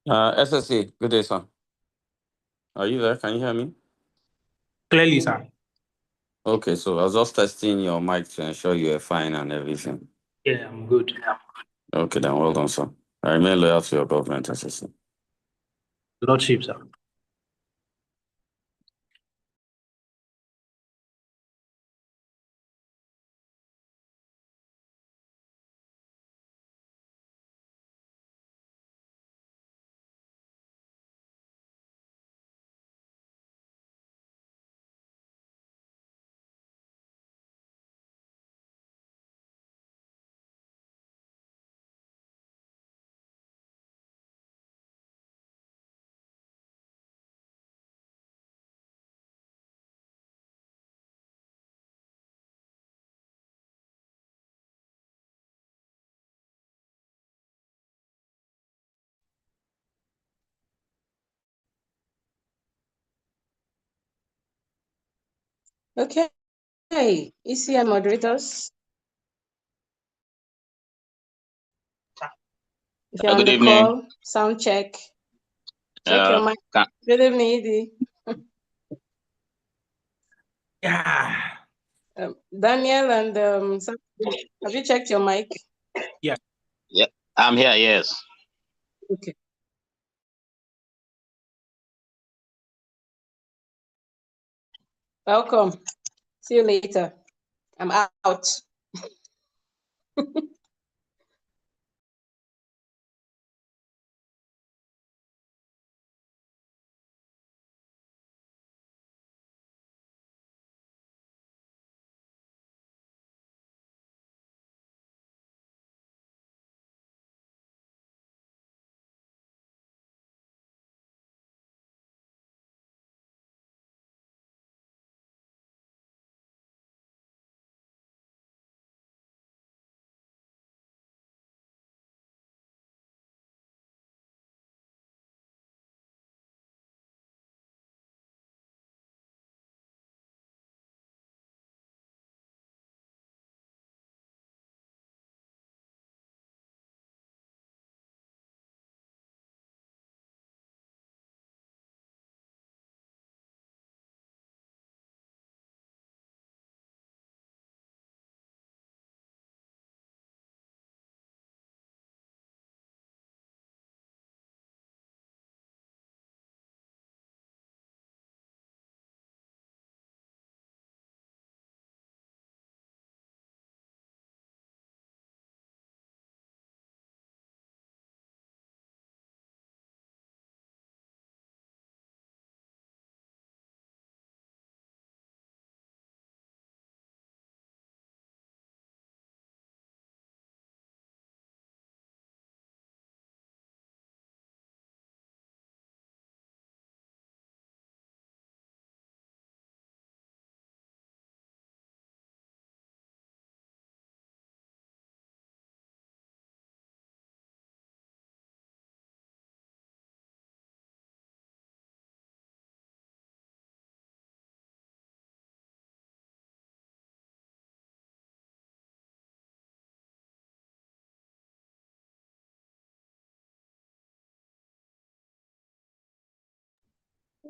SSA, good day, sir. Are you there? Can you hear me? Clearly, sir. Okay, so I was just testing your mic to ensure you are fine and everything. Yeah, I'm good. Okay, then well done, sir. I remain loyal to your government, SSA. Lordship, sir. Okay, ECM moderators. If you're on Good the evening. call, sound check. Check your mic. Good evening, Edie. Yeah. Daniel and have you checked your mic? Yeah. Yeah, I'm here, yes. Okay. Welcome. See you later. I'm out.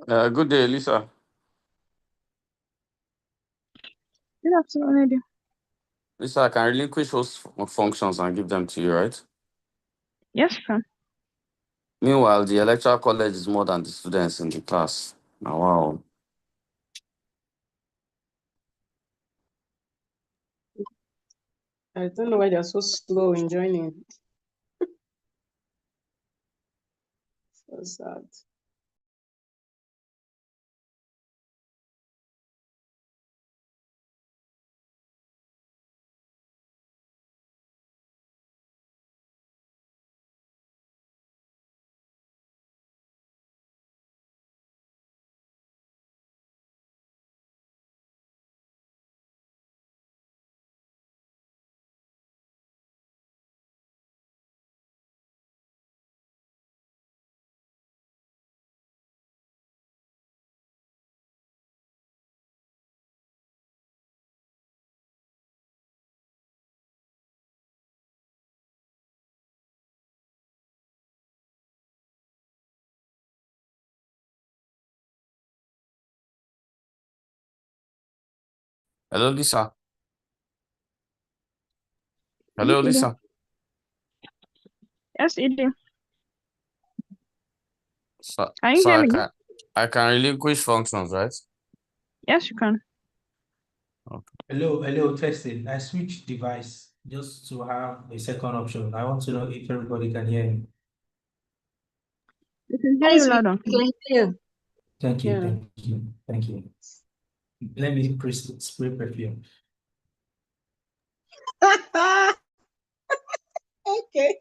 Good day, Lisa. Good afternoon, Eddie. Lisa, I can relinquish host functions and give them to you, right? Yes, sir. Meanwhile, the electoral college is more than the students in the class. Now, wow. I don't know why they're so slow in joining. So sad. Hello, Lisa. Yes, Hello, Edie. Lisa. Yes, Edie. So, Can you so hear I me? can relinquish functions, right? Yes, you can. Okay. Hello, testing. I switched device just to have a second option. I want to know if everybody can hear me. We can hear Yes, you we loud and clear. can hear you. Thank you, Yeah. thank you, thank you. Let me spray perfume. Okay.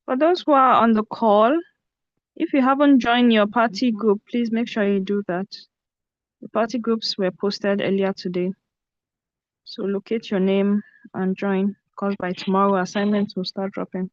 For those who are on the call, if you haven't joined your party group, please make sure you do that. The party groups were posted earlier today. So locate your name and join, because by tomorrow assignments will start dropping.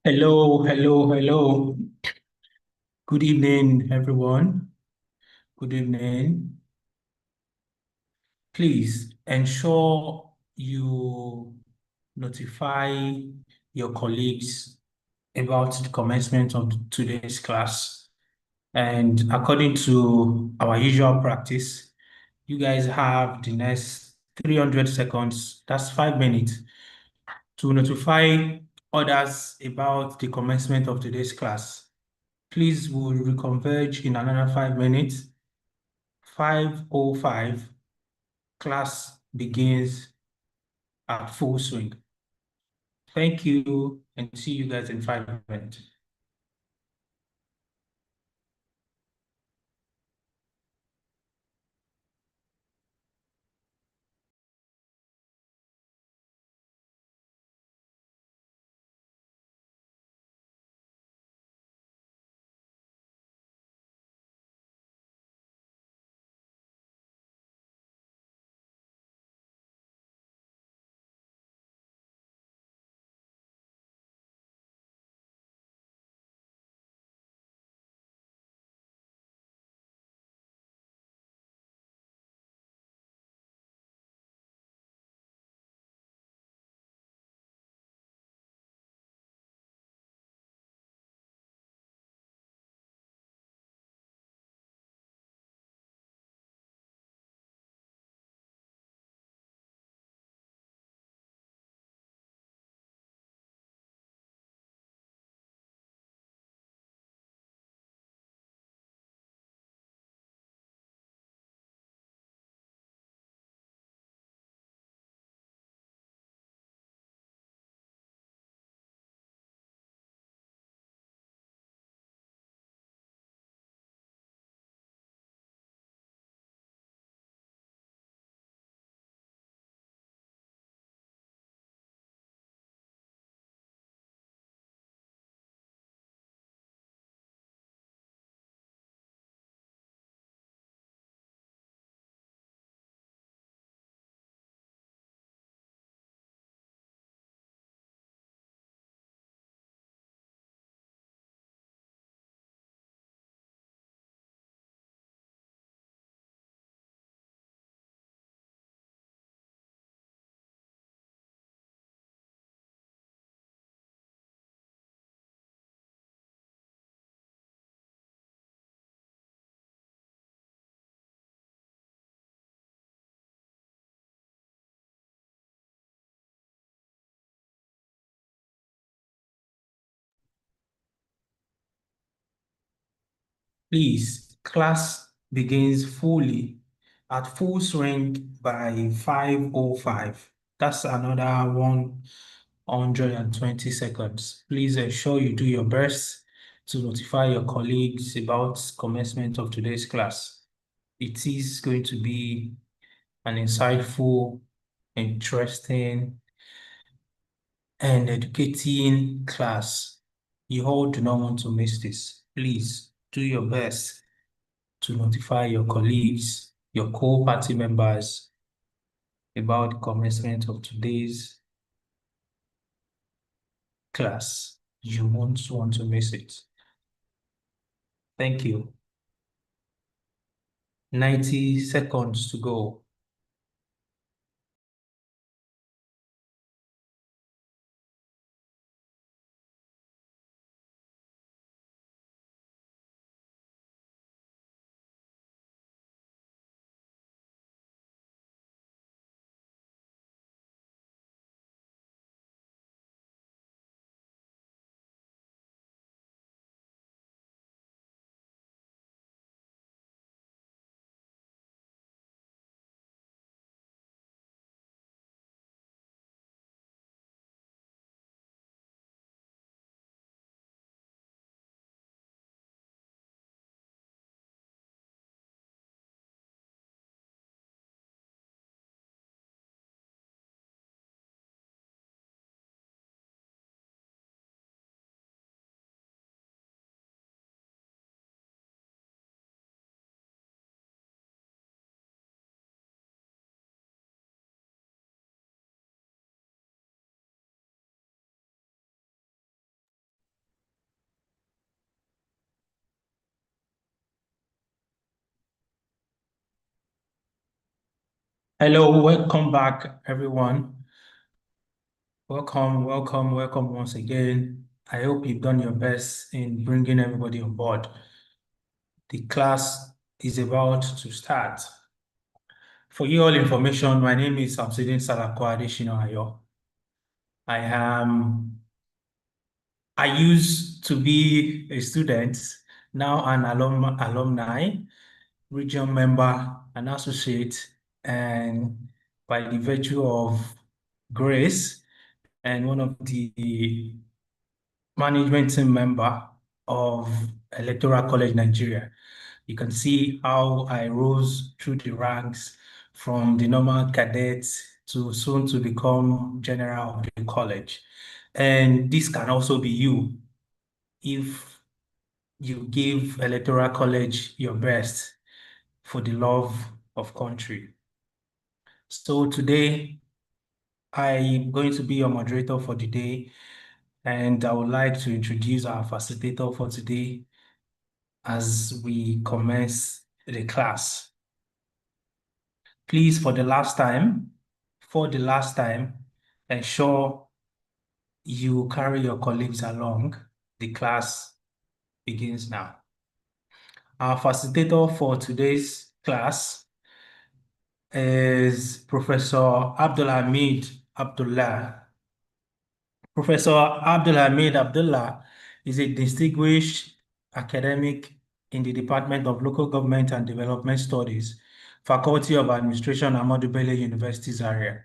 Hello, hello, hello. Good evening, everyone. Good evening. Please ensure you notify your colleagues about the commencement of today's class. And according to our usual practice, you guys have the next 300 seconds, that's 5 minutes, to notify others about the commencement of today's class. Please, we'll reconverge in another 5 minutes. 5:05, class begins at full swing. Thank you and see you guys in 5 minutes. Please, class begins fully at full swing by 5:05. That's another 120 seconds. Please ensure you do your best to notify your colleagues about commencement of today's class. It is going to be an insightful, interesting, and educating class. You all do not want to miss this. Please do your best to notify your colleagues, your co-party members about the commencement of today's class. You won't want to miss it. Thank you. 90 seconds to go. Hello, welcome back, everyone. Welcome once again. I hope you've done your best in bringing everybody on board. The class is about to start. For your all information, my name is Samsudin Salako Adeshino Ayo. I used to be a student, now an alumni, region member, an associate, and by the virtue of grace, and one of the management team member of Electoral College Nigeria. You can see how I rose through the ranks from the normal cadet to soon to become general of the college. And this can also be you if you give Electoral College your best for the love of country. So today, I'm going to be your moderator for the day, and I would like to introduce our facilitator for today as we commence the class. Please, for the last time, ensure you carry your colleagues along. The class begins now. Our facilitator for today's class is Professor Abdulhamid Abdullah. Professor Abdulhamid Abdullah is a distinguished academic in the Department of Local Government and Development Studies, Faculty of Administration, Ahmadu Bello University Zaria.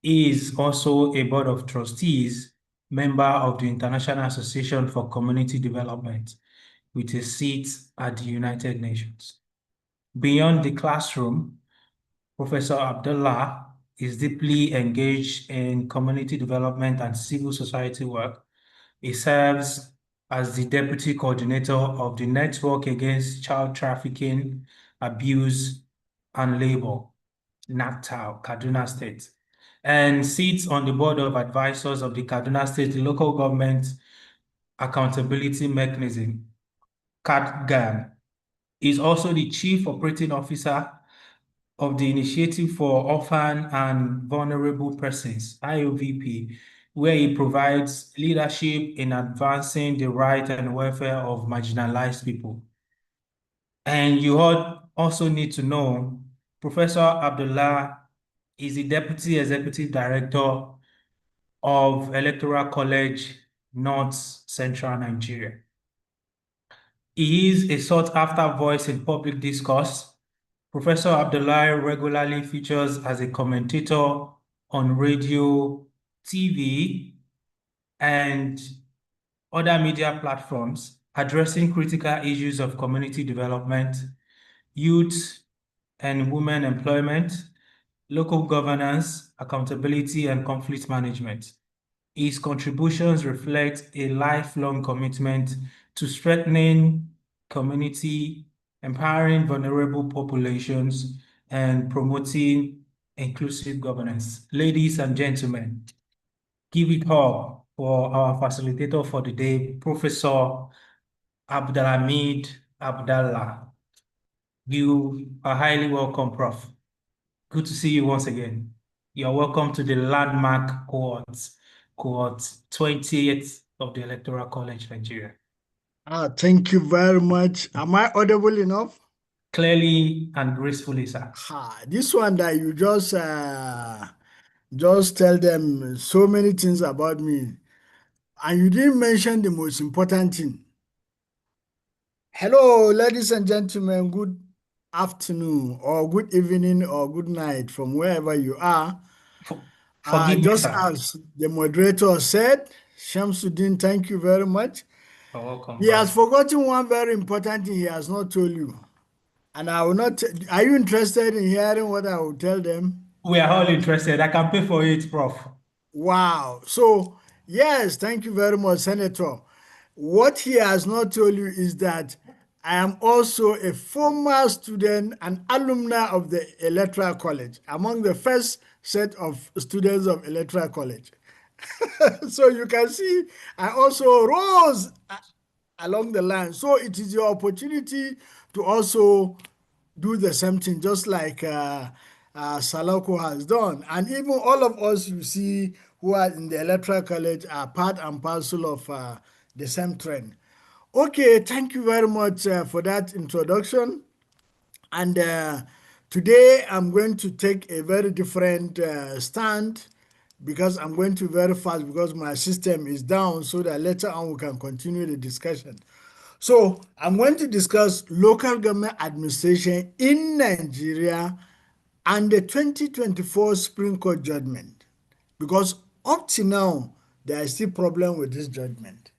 He is also a Board of Trustees, member of the International Association for Community Development, with a seat at the United Nations. Beyond the classroom, Professor Abdullah is deeply engaged in community development and civil society work. He serves as the Deputy Coordinator of the Network Against Child Trafficking, Abuse, and Labor, NACTAL, Kaduna State, and sits on the Board of Advisors of the Kaduna State Local Government Accountability Mechanism, CADGAM. He is also the Chief Operating Officer of the Initiative for Orphan and Vulnerable Persons, IOVP, where he provides leadership in advancing the right and welfare of marginalized people. And you all also need to know, Professor Abdullah is the Deputy Executive Director of Electoral College, North Central Nigeria. He is a sought-after voice in public discourse. Professor Abdullah regularly features as a commentator on radio, TV, and other media platforms, addressing critical issues of community development, youth and women employment, local governance, accountability, and conflict management. His contributions reflect a lifelong commitment to strengthening community, empowering vulnerable populations, and promoting inclusive governance. Ladies and gentlemen, give it up for our facilitator for the day, Professor Abdulhamid Abdallah. You are highly welcome, Prof. Good to see you once again. You're welcome to the landmark cohort 20th of the Electoral College Nigeria. Thank you very much. Am I audible enough? Clearly and gracefully, sir. This one that you just tell them so many things about me, and you didn't mention the most important thing. Hello, ladies and gentlemen, good afternoon or good evening or good night from wherever you are. Forgive me, Just sir. as the moderator said, Shamsuddin, thank you very much. You're welcome. He has forgotten one very important thing he has not told you. And I will not. Are you interested in hearing what I will tell them? We are all interested. I can pay for it, Prof. Wow. So, yes, thank you very much, Senator. What he has not told you is that I am also a former student and alumni of the Electoral College, among the first set of students of Electoral College. So you can see I also rose along the line. So it is your opportunity to also do the same thing, just like Salako has done. And even all of us you see who are in the Electoral College are part and parcel of the same trend. Okay, thank you very much for that introduction. And today I'm going to take a very different stand because I'm going to be very fast because my system is down so that later on we can continue the discussion. So I'm going to discuss local government administration in Nigeria and the 2024 Supreme Court judgment, because up to now there is still problem with this judgment.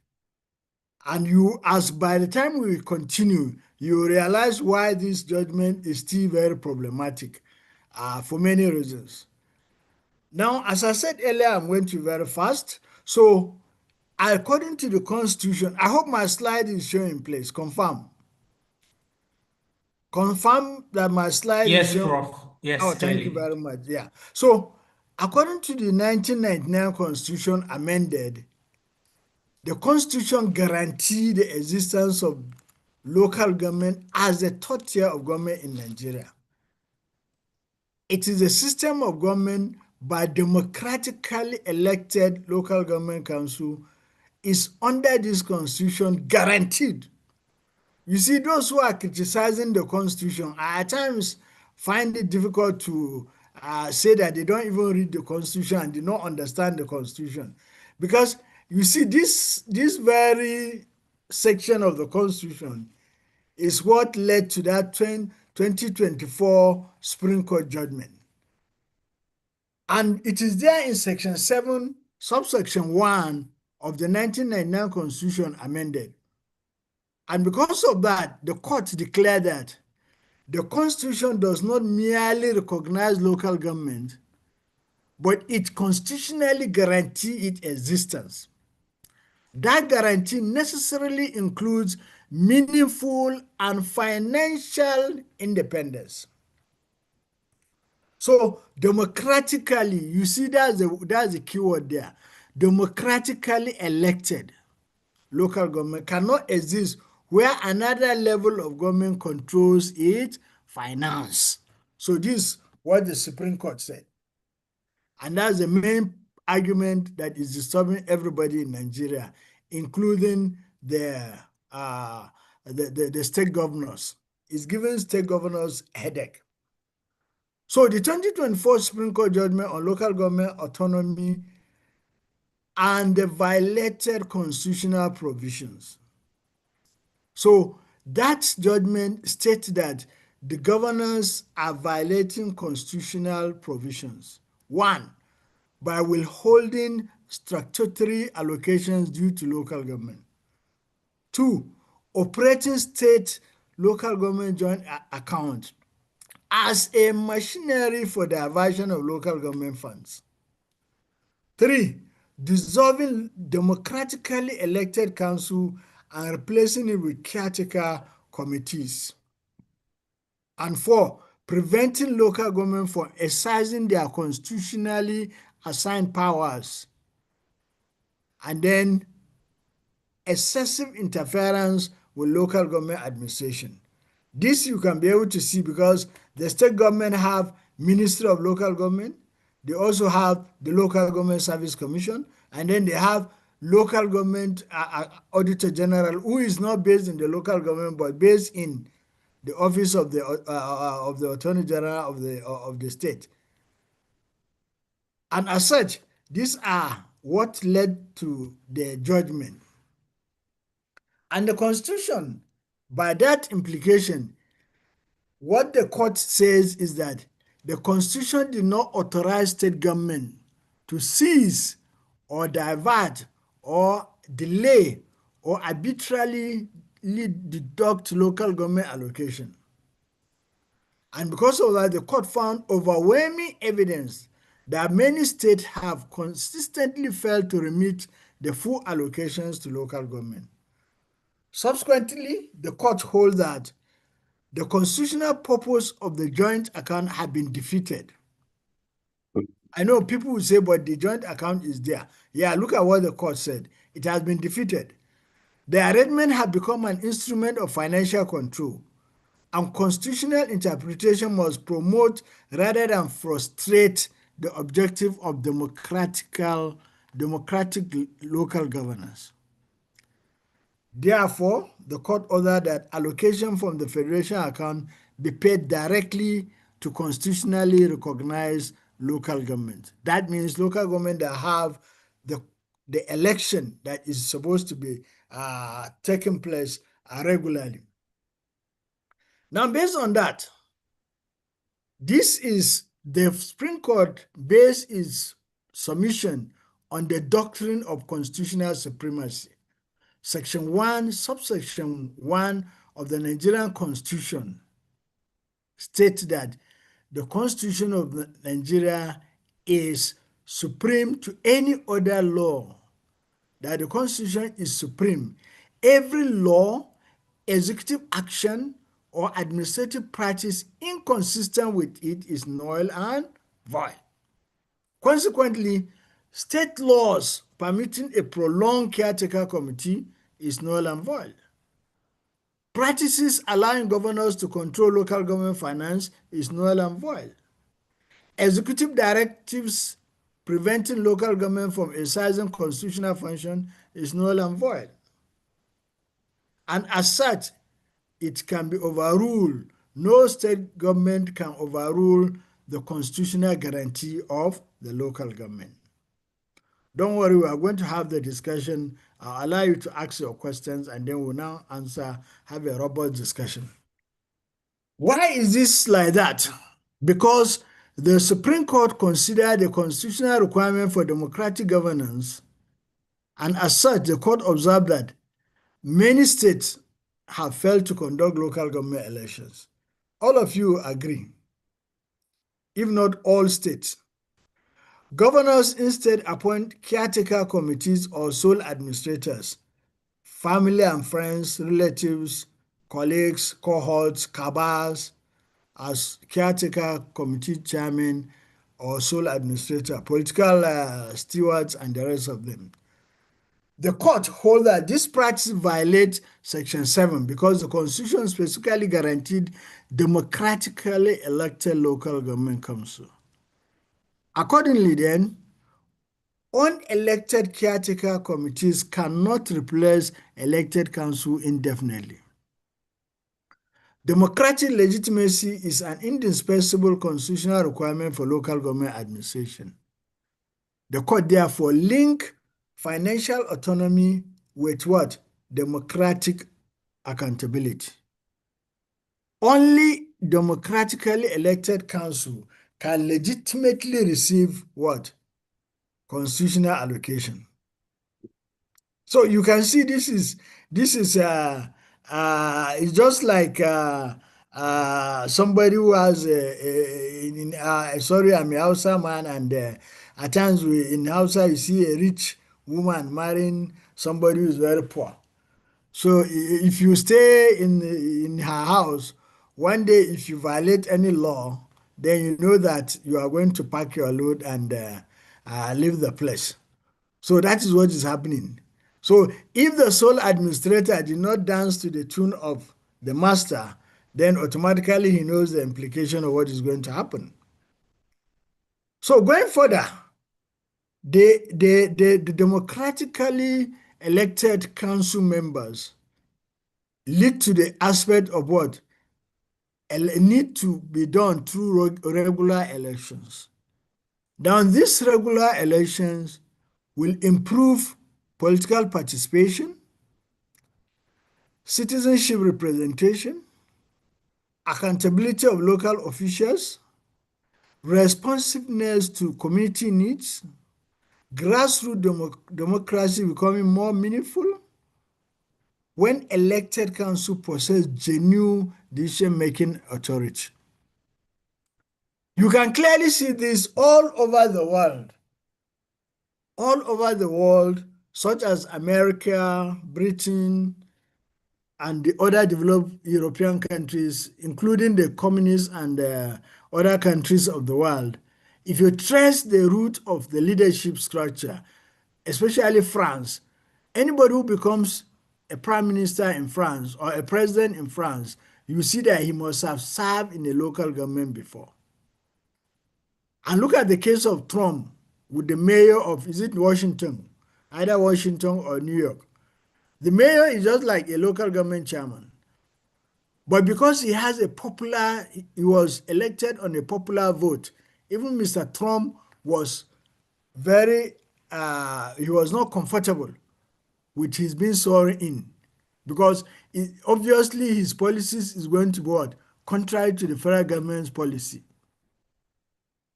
And as by the time we continue, you realize why this judgment is still very problematic for many reasons. Now, as I said earlier, I'm going to be very fast. So, according to the Constitution, I hope my slide is showing in place. Confirm. Confirm that my slide is showing. Prof. Yes, oh, thank you very much. Yeah. So, according to the 1999 Constitution amended, the Constitution guaranteed the existence of local government as the third tier of government in Nigeria. It is a system of government by democratically elected local government council is under this constitution guaranteed. You see, those who are criticizing the constitution at times find it difficult to say that they don't even read the constitution and do not understand the constitution. Because you see, this very section of the constitution is what led to that 2024 Supreme Court judgment. And it is there in section 7, subsection 1 of the 1999 Constitution amended. And because of that, the court declared that the Constitution does not merely recognize local government, but it constitutionally guarantees its existence. That guarantee necessarily includes meaningful and financial independence. So democratically, you see that's the keyword there. Democratically elected local government cannot exist where another level of government controls its finance. So this is what the Supreme Court said. And that's the main argument that is disturbing everybody in Nigeria, including the state governors. It's giving state governors a headache. So the 2024 Supreme Court judgment on local government autonomy and the violated constitutional provisions. So that judgment states that the governors are violating constitutional provisions. One, by withholding statutory allocations due to local government. Two, operating state local government joint account as a machinery for the diversion of local government funds. Three, dissolving democratically elected council and replacing it with caretaker committees. And four, preventing local government from exercising their constitutionally assigned powers. And then excessive interference with local government administration. This you can be able to see because the state government have Ministry of Local Government, they also have the Local Government Service Commission, and then they have Local Government Auditor General, who is not based in the local government but based in the office of the Attorney General of the state. And as such, these are what led to the judgment. And the Constitution, by that implication, what the court says is that the Constitution did not authorize state government to seize or divert or delay or arbitrarily deduct local government allocation. And because of that, the court found overwhelming evidence that many states have consistently failed to remit the full allocations to local government. Subsequently, the court holds that the constitutional purpose of the joint account had been defeated. I know people will say, but the joint account is there. Yeah, look at what the court said. It has been defeated. The arrangement had become an instrument of financial control and constitutional interpretation must promote rather than frustrate the objective of democratic local governance. Therefore, the court ordered that allocation from the federation account be paid directly to constitutionally recognized local government. That means local government that have the election that is supposed to be taking place regularly. Now, based on that, this is the Supreme Court based its submission on the doctrine of constitutional supremacy. Section 1, subsection 1 of the Nigerian Constitution states that the Constitution of Nigeria is supreme to any other law, that the Constitution is supreme. Every law, executive action, or administrative practice inconsistent with it is null and void. Consequently, state laws permitting a prolonged caretaker committee is null and void. Practices allowing governors to control local government finance is null and void. Executive directives preventing local government from exercising constitutional function is null and void. And as such, it can be overruled. No state government can overrule the constitutional guarantee of the local government. Don't worry, we are going to have the discussion. I'll allow you to ask your questions and then we'll now have a robust discussion. Why is this like that? Because the Supreme Court considered the constitutional requirement for democratic governance, and as such, the court observed that many states have failed to conduct local government elections. All of you agree, if not all states. Governors instead appoint caretaker committees or sole administrators, family and friends, relatives, colleagues, cohorts, cabals, as caretaker committee chairman or sole administrator, political stewards, and the rest of them. The court holds that this practice violates Section 7 because the Constitution specifically guaranteed democratically elected local government council. Accordingly, then, unelected caretaker committees cannot replace elected council indefinitely. Democratic legitimacy is an indispensable constitutional requirement for local government administration. The court therefore linked financial autonomy with what? Democratic accountability. Only democratically elected council can legitimately receive what? Constitutional allocation. So you can see this is it's just like somebody who has sorry, I'm a Hausa man, and at times in Hausa you see a rich woman marrying somebody who is very poor. So if you stay in her house, one day if you violate any law, then you know that you are going to pack your load and leave the place. So that is what is happening. So if the sole administrator did not dance to the tune of the master, then automatically he knows the implication of what is going to happen. So going further, the democratically elected council members lead to the aspect of what need to be done through regular elections. Now, these regular elections will improve political participation, citizenship representation, accountability of local officials, responsiveness to community needs, grassroots democracy becoming more meaningful when elected council possess genuine decision-making authority. You can clearly see this all over the world. All over the world, such as America, Britain, and the other developed European countries, including the communist and other countries of the world, if you trace the root of the leadership structure, especially France, anybody who becomes a prime minister in France or a president in France you see that he must have served in a local government before. And look at the case of Trump with the mayor of, is it Washington? Either Washington or New York. The mayor is just like a local government chairman. But because he has a popular, he was elected on a popular vote, even Mr. Trump was he was not comfortable with his being sworn in, because obviously his policies is going to be what? Contrary to the federal government's policy.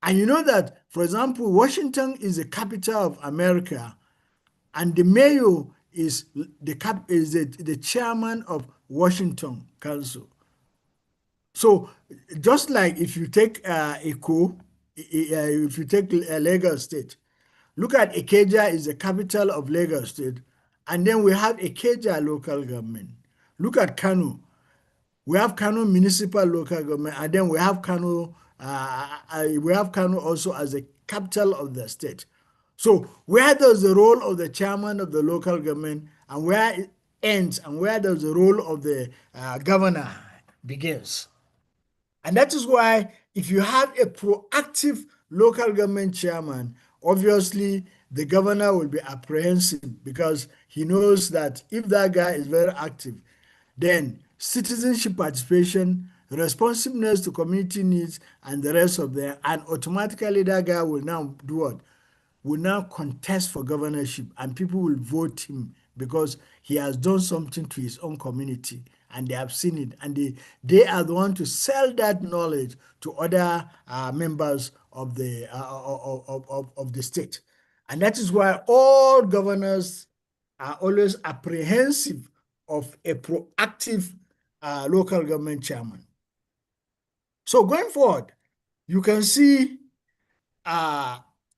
And you know that, for example, Washington is the capital of America, and the mayor is the chairman of Washington Council. So just like if you take if you take Lagos State, look at Ikeja is the capital of Lagos State, and then we have Ikeja local government. Look at Kano. We have Kano municipal local government, and then we have Kano also as the capital of the state. So where does the role of the chairman of the local government, and where it ends, and where does the role of the governor begins? And that is why if you have a proactive local government chairman, obviously the governor will be apprehensive, because he knows that if that guy is very active, then citizenship participation, responsiveness to community needs, and the rest of them, and automatically that guy will now do what? Will now contest for governorship, and people will vote him because he has done something to his own community, and they have seen it, and they are the one to sell that knowledge to other members of the state. And that is why all governors are always apprehensive of a proactive local government chairman. So going forward, you can see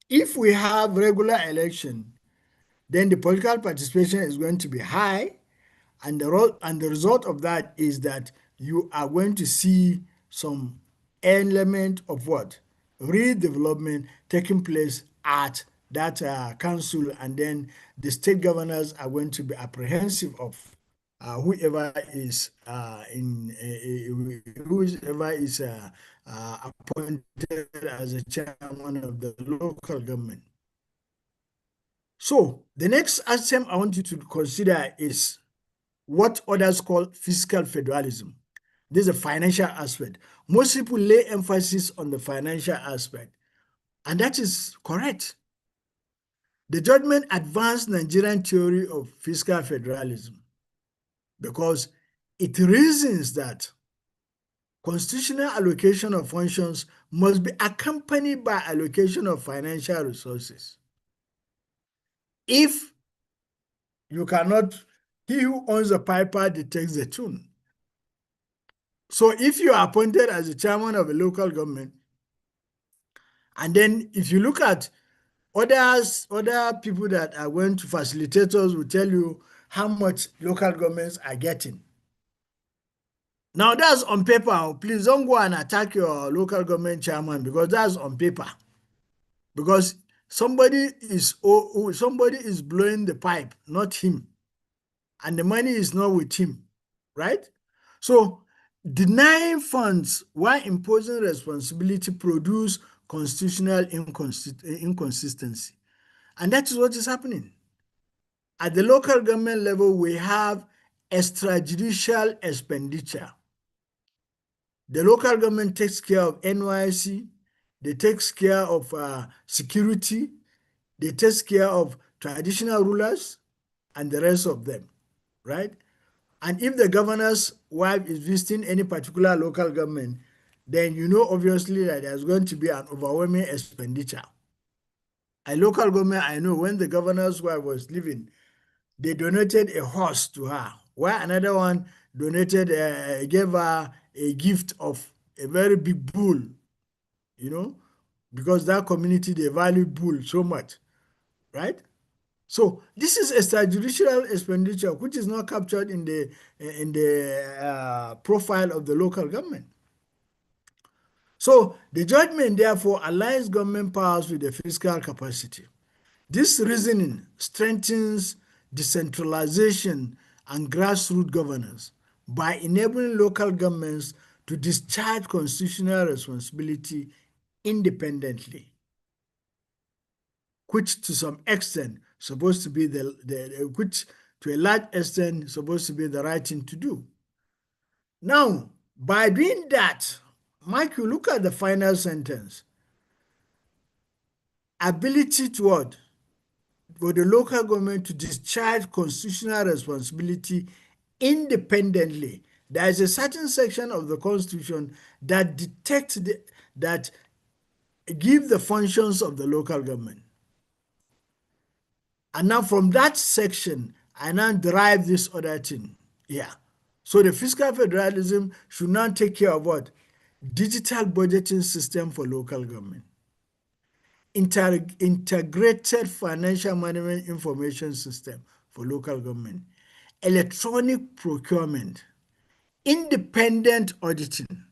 if we have regular election, then the political participation is going to be high, and the result of that is that you are going to see some element of what? Redevelopment taking place at that council, and then the state governors are going to be apprehensive of whoever is appointed as a chairman of the local government. So the next item I want you to consider is what others call fiscal federalism. This is a financial aspect. Most people lay emphasis on the financial aspect, and that is correct. The judgment advanced Nigerian theory of fiscal federalism because it reasons that constitutional allocation of functions must be accompanied by allocation of financial resources. If you cannot, he who owns the piper detects the tune. So if you are appointed as the chairman of a local government, and then if you look at other people that are going to facilitators will tell you how much local governments are getting. Now that's on paper. Please don't go and attack your local government chairman, because that's on paper. Because somebody is blowing the pipe, not him. And the money is not with him, right? So denying funds while imposing responsibility produce constitutional inconsistency. And that is what is happening. At the local government level, we have extrajudicial expenditure. The local government takes care of NYC, they take care of security, they take care of traditional rulers, and the rest of them, right? And if the governor's wife is visiting any particular local government, then you know obviously that there's going to be an overwhelming expenditure. A local government, I know, when the governor's wife was living, they donated a horse to her, while another one donated, gave her a gift of a very big bull, you know, because that community, they value bull so much, right? So this is extrajudicial expenditure, which is not captured in the profile of the local government. So the judgment therefore aligns government powers with the fiscal capacity. This reasoning strengthens decentralization and grassroots governance by enabling local governments to discharge constitutional responsibility independently, which to some extent supposed to be which to a large extent supposed to be the right thing to do. Now, by doing that, Mike, you look at the final sentence. Ability to what? For the local government to discharge constitutional responsibility independently. There is a certain section of the Constitution that that give the functions of the local government. And now from that section, I now derive this other thing. Yeah. So the fiscal federalism should now take care of what? Digital budgeting system for local government. Integrated financial management information system for local government. Electronic procurement. Independent auditing.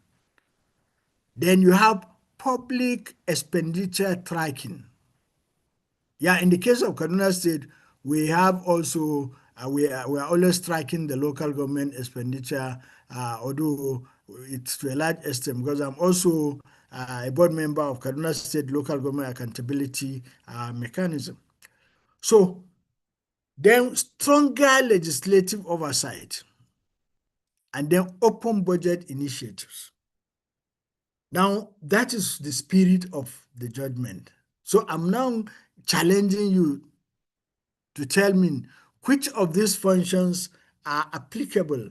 Then you have public expenditure tracking. Yeah, in the case of Kaduna State, we have also, we are always tracking the local government expenditure, although it's to a large extent, because I'm also a board member of Kaduna State Local Government Accountability Mechanism. So, then stronger legislative oversight, and then open budget initiatives. Now, that is the spirit of the judgment. So I'm now challenging you to tell me which of these functions are applicable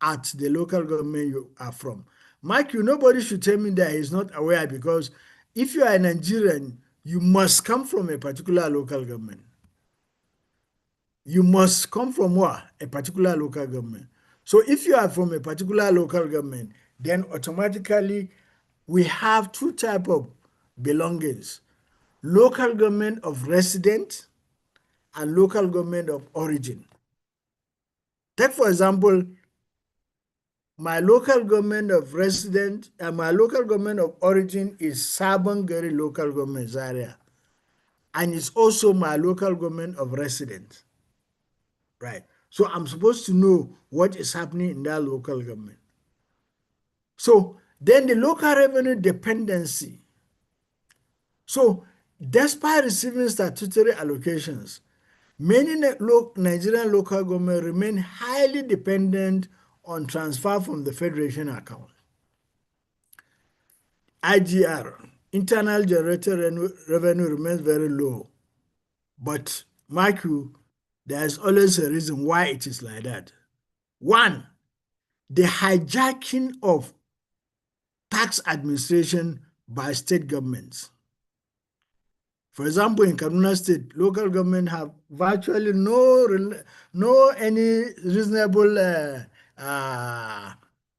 at the local government you are from. Mike, nobody should tell me that he's not aware, because if you are a Nigerian, you must come from a particular local government. You must come from what? A particular local government. So if you are from a particular local government, then automatically we have two types of belongings: local government of resident and local government of origin. Take, for example, my local government of resident and my local government of origin is Sabongari local government Zaria, and it's also my local government of resident. Right. So I'm supposed to know what is happening in that local government. So then the local revenue dependency. So despite receiving statutory allocations, many Nigerian local government remain highly dependent on transfer from the federation account. IGR, internal generated revenue, remains very low. But mark you, there is always a reason why it is like that. One, the hijacking of tax administration by state governments. For example, in Kaduna State, local government have virtually no any reasonable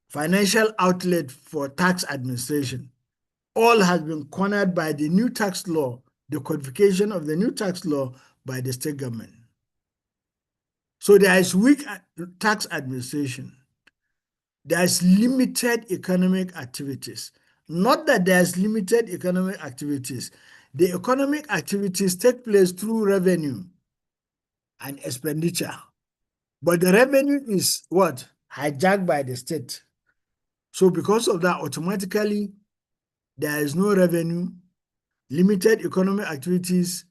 financial outlet for tax administration. All has been cornered by the new tax law, the codification of the new tax law by the state government. So there is weak tax administration. There's limited economic activities. Not that there's limited economic activities. The economic activities take place through revenue and expenditure. But the revenue is what? Hijacked by the state. So because of that, automatically, there is no revenue, limited economic activities,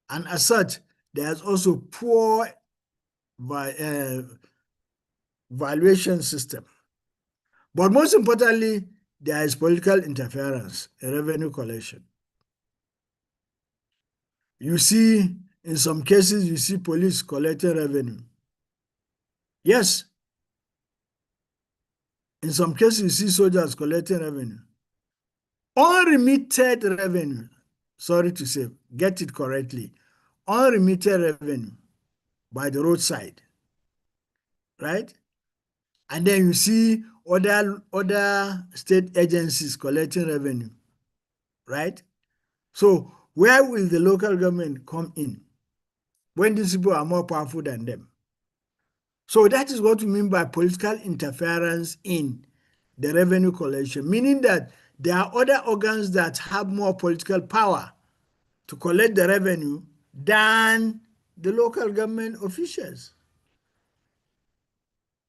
and as such, there's also poor valuation system. But most importantly, there is political interference in revenue collection. You see, in some cases, you see police collecting revenue. Yes. In some cases, you see soldiers collecting revenue. Unremitted revenue, sorry to say, get it correctly, unremitted revenue by the roadside, right? And then you see other state agencies collecting revenue, right? So where will the local government come in when these people are more powerful than them? So that is what we mean by political interference in the revenue collection, meaning that there are other organs that have more political power to collect the revenue than the local government officials.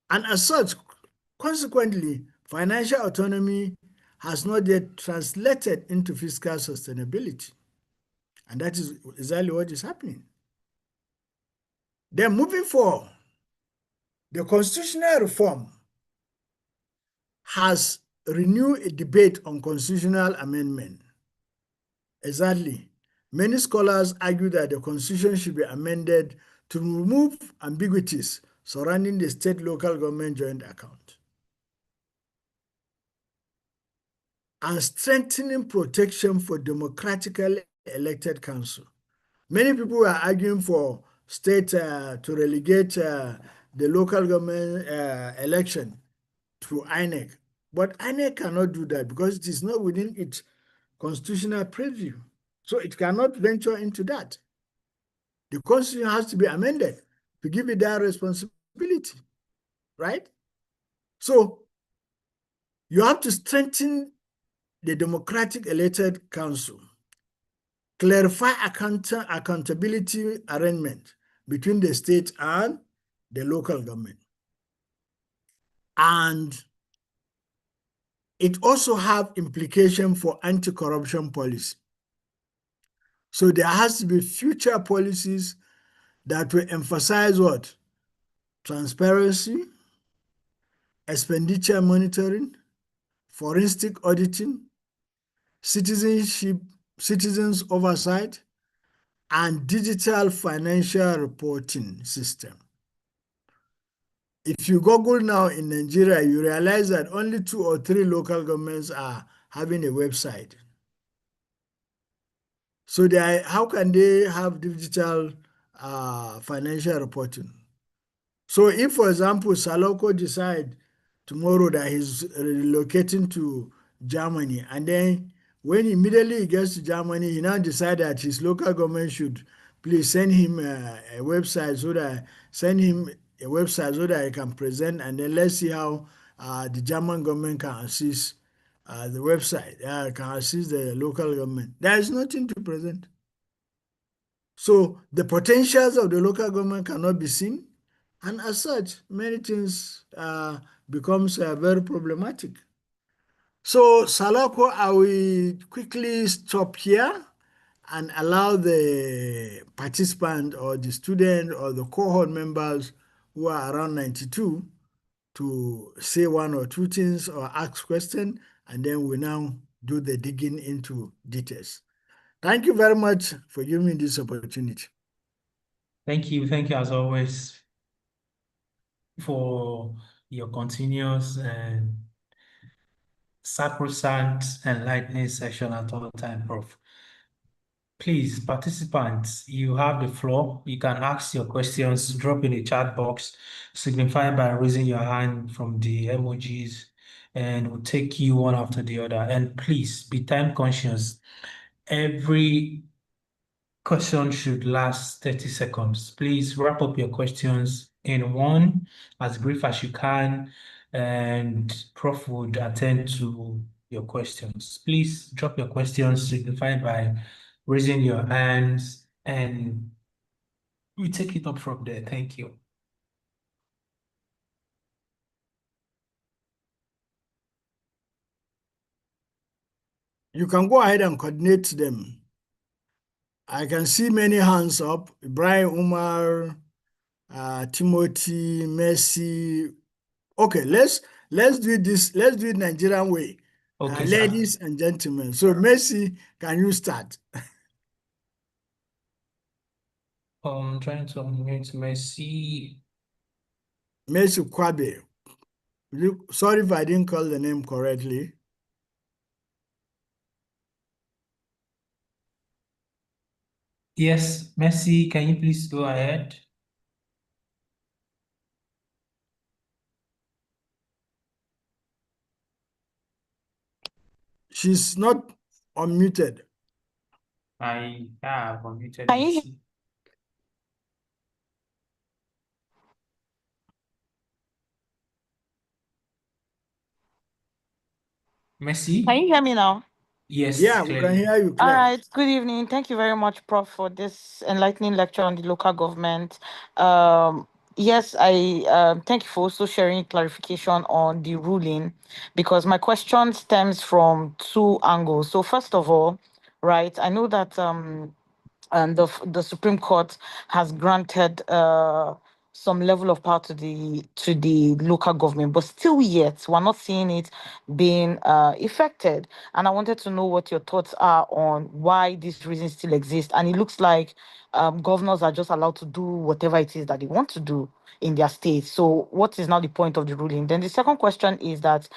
And as such, Consequently, financial autonomy has not yet translated into fiscal sustainability. And that is exactly what is happening. Then moving forward, the constitutional reform has renewed a debate on constitutional amendment. Exactly. Many scholars argue that the constitution should be amended to remove ambiguities surrounding the state-local government joint account and strengthening protection for democratically elected council. Many people are arguing for state to relegate the local government election to INEC. But INEC cannot do that because it is not within its constitutional purview. So it cannot venture into that. The constitution has to be amended to give it that responsibility, right? So you have to strengthen the democratic elected council, clarify accountability arrangement between the state and the local government. And it also have implication for anti-corruption policy. So there has to be future policies that will emphasize what? Transparency, expenditure monitoring, forensic auditing, citizens oversight, and digital financial reporting system. If you Google now in Nigeria, you realize that only 2 or 3 local governments are having a website. So how can they have digital financial reporting? So if, for example, Saloko decide tomorrow that he's relocating to Germany, and then when immediately he gets to Germany, he now decide that his local government should please send him a website so that he can present, and then let's see how the German government can assist the website, can assist the local government. There is nothing to present. So the potentials of the local government cannot be seen, and as such, many things becomes very problematic. So Salako, I will quickly stop here and allow the participant or the student or the cohort members who are around 92 to say 1 or 2 things or ask questions, and then we now do the digging into details. Thank you very much for giving me this opportunity. Thank you as always for your continuous and sacrosanct enlightening session at all time, Prof. Please, participants, you have the floor. You can ask your questions, drop in the chat box, signifying by raising your hand from the emojis, and we'll take you one after the other. And please be time conscious. Every question should last 30 seconds. Please wrap up your questions in one, as brief as you can, and Prof would attend to your questions. Please drop your questions signified by raising your hands, and we take it up from there. Thank you. You can go ahead and coordinate them. I can see many hands up. Ibrahim Umar, Timothy, Messi. Okay, let's do this. Let's do it Nigerian way. Okay, ladies and gentlemen. So Messi, can you start? I'm trying to unmute Messi. Messi Kwabe. Sorry if I didn't call the name correctly. Yes, Messi, can you please go ahead? She's not unmuted. I have unmuted Can you Messi. Messi? Can you hear me now? Yes, Yeah, we can clearly. hear you All clearly. right. Good evening. Thank you very much, Prof, for this enlightening lecture on the local government. Yes, I thank you for also sharing clarification on the ruling because my question stems from two angles. So first of all, right, I know that and the Supreme Court has granted some level of power to the local government, but still yet we're not seeing it being effected. And I wanted to know what your thoughts are on why this reason still exists. And it looks like governors are just allowed to do whatever it is that they want to do in their state. So what is now the point of the ruling? Then the second question is that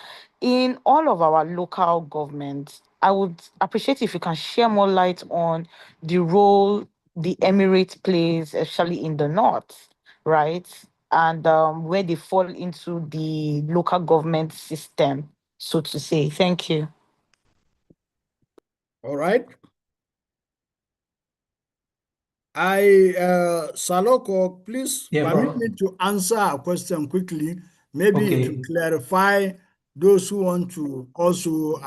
in all of our local governments, I would appreciate if you can share more light on the role the emirate plays, especially in the north, right? And where they fall into the local government system, so to say. Thank you. All right. Saloko, please Yeah, permit bro. me to answer a question quickly. Maybe it will Okay. clarify those who want to also,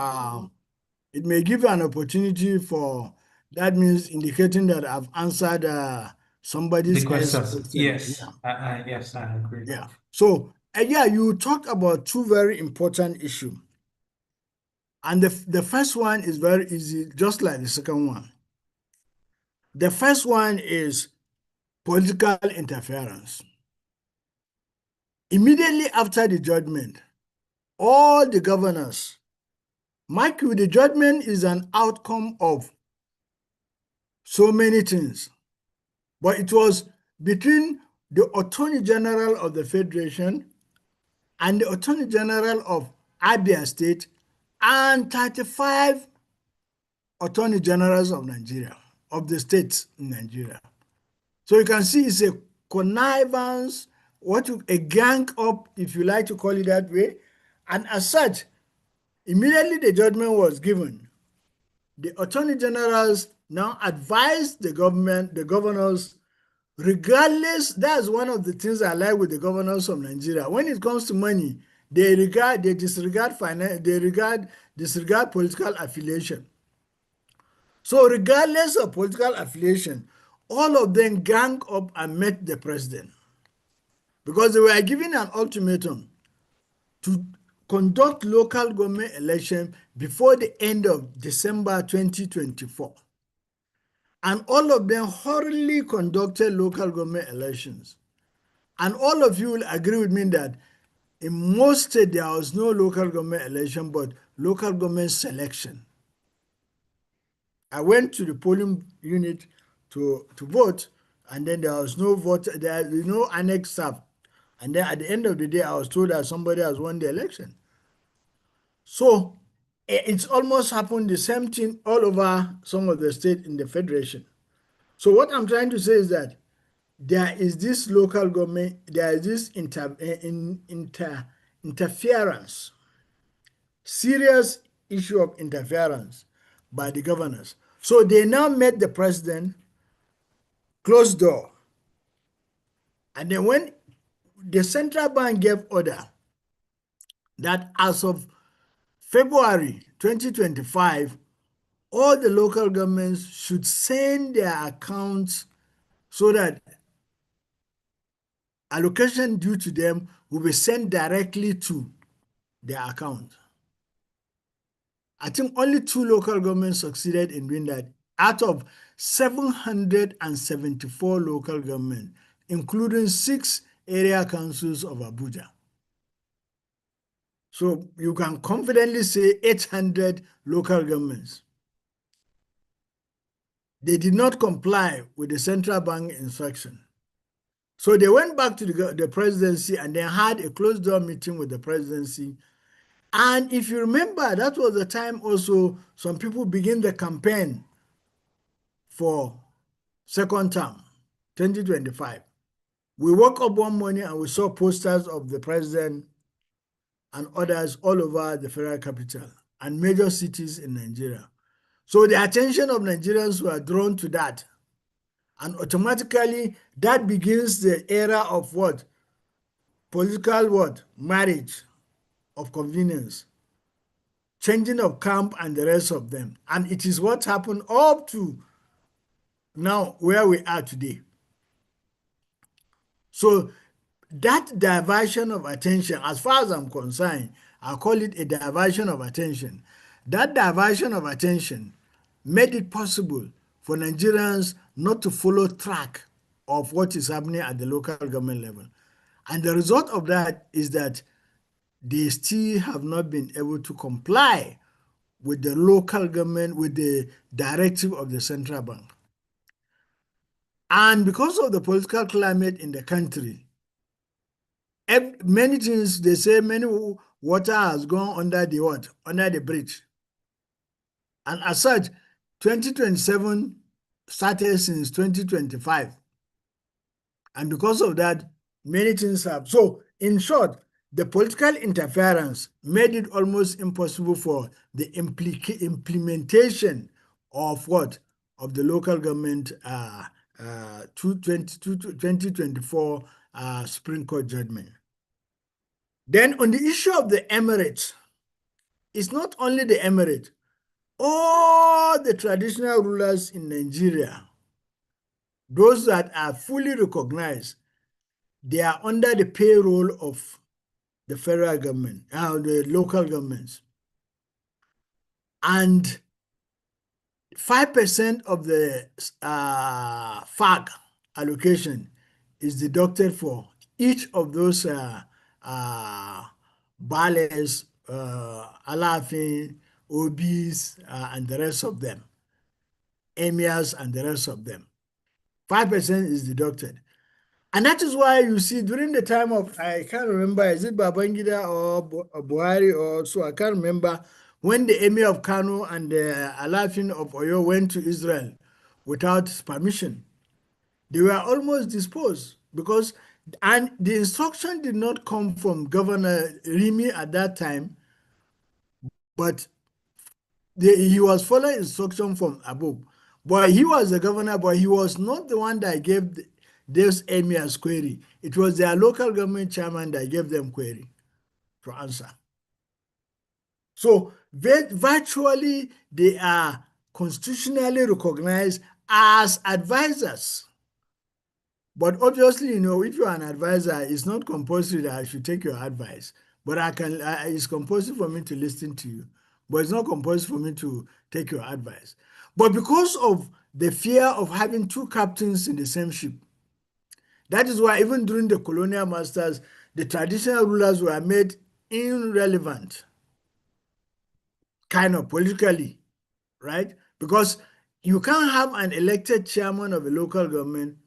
it may give an opportunity for, that means indicating that I've answered The somebody's else questions. question. Yes. Yes, I agree. Yeah. So, yeah, you talked about two very important issues. And the first one is very easy, just like the second one. The first one is political interference. Immediately after the judgment, all the governors, mind you, the judgment is an outcome of so many things, but it was between the Attorney General of the Federation and the Attorney General of Abia State and 35 Attorney Generals of Nigeria, of the states in Nigeria. So you can see it's a connivance, a gang up, if you like to call it that way. And as such, immediately the judgment was given, the attorney generals now advised the government, the governors, regardless. That's one of the things I like with the governors of Nigeria. When it comes to money, they disregard finance, disregard political affiliation. So regardless of political affiliation, all of them gang up and met the president because they were given an ultimatum to conduct local government election before the end of December 2024. And all of them hurriedly conducted local government elections. And all of you will agree with me that in most states there was no local government election, but local government selection. I went to the polling unit to vote, and then there was no vote, there was no annex staff. And then at the end of the day, I was told that somebody has won the election. So it's almost happened the same thing all over some of the states in the federation. So what I'm trying to say is that there is this local government, there is this interference, serious issue of interference by the governors. So they now met the president, closed door. And then when the central bank gave order that as of February 2025, all the local governments should send their accounts so that allocation due to them will be sent directly to their account. I think only 2 local governments succeeded in doing that out of 774 local governments, including 6 area councils of Abuja. So you can confidently say 800 local governments. They did not comply with the central bank instruction. So they went back to the presidency and then had a closed door meeting with the presidency. And if you remember, that was the time also some people began the campaign for second term, 2025. We woke up one morning and we saw posters of the president and others all over the federal capital and major cities in Nigeria. So the attention of Nigerians were drawn to that. And automatically that begins the era of what? Political what? Marriage of convenience, changing of camp and the rest of them. And it is what happened up to now where we are today. So that diversion of attention, as far as I'm concerned, I call it a diversion of attention. That diversion of attention made it possible for Nigerians not to follow track of what is happening at the local government level. And the result of that is that they still have not been able to comply with the local government, with the directive of the central bank. And because of the political climate in the country, many things, they say many water has gone under the what? Under the bridge. And as such, 2027 started since 2025. And because of that, many things have. So, in short, the political interference made it almost impossible for the implementation of what? Of the local government 2024 Supreme Court judgment. Then on the issue of the Emirates, it's not only the Emirate. All the traditional rulers in Nigeria, those that are fully recognized, they are under the payroll of the federal government, the local governments. And 5% of the FAC allocation is deducted for each of those Bales, Alafin, OBs, and the rest of them, emirs and the rest of them. 5% is deducted. And that is why you see during the time of, I can't remember, is it Babangida or Buhari or so, I can't remember, when the Emir of Kano and the Alafin of Oyo went to Israel without permission, they were almost disposed because, and the instruction did not come from Governor Rimi at that time, but he was following instruction from above. But he was the governor, but he was not the one that gave those emirs query. It was their local government chairman that gave them query to answer. So virtually they are constitutionally recognized as advisors. But obviously, if you're an advisor, it's not compulsory that I should take your advice. But it's compulsory for me to listen to you. But it's not compulsory for me to take your advice. But because of the fear of having two captains in the same ship, that is why even during the colonial masters, the traditional rulers were made irrelevant, kind of politically, right? Because you can't have an elected chairman of a local government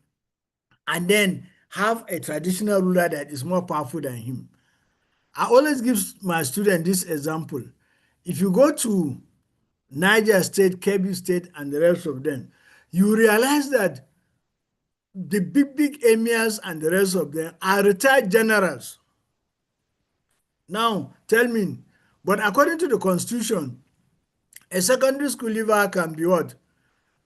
and then have a traditional ruler that is more powerful than him. I always give my students this example. If you go to Niger State, Kebbi State, and the rest of them, you realize that the big emirs and the rest of them are retired generals. Now, tell me, but according to the constitution, a secondary school leaver can be what?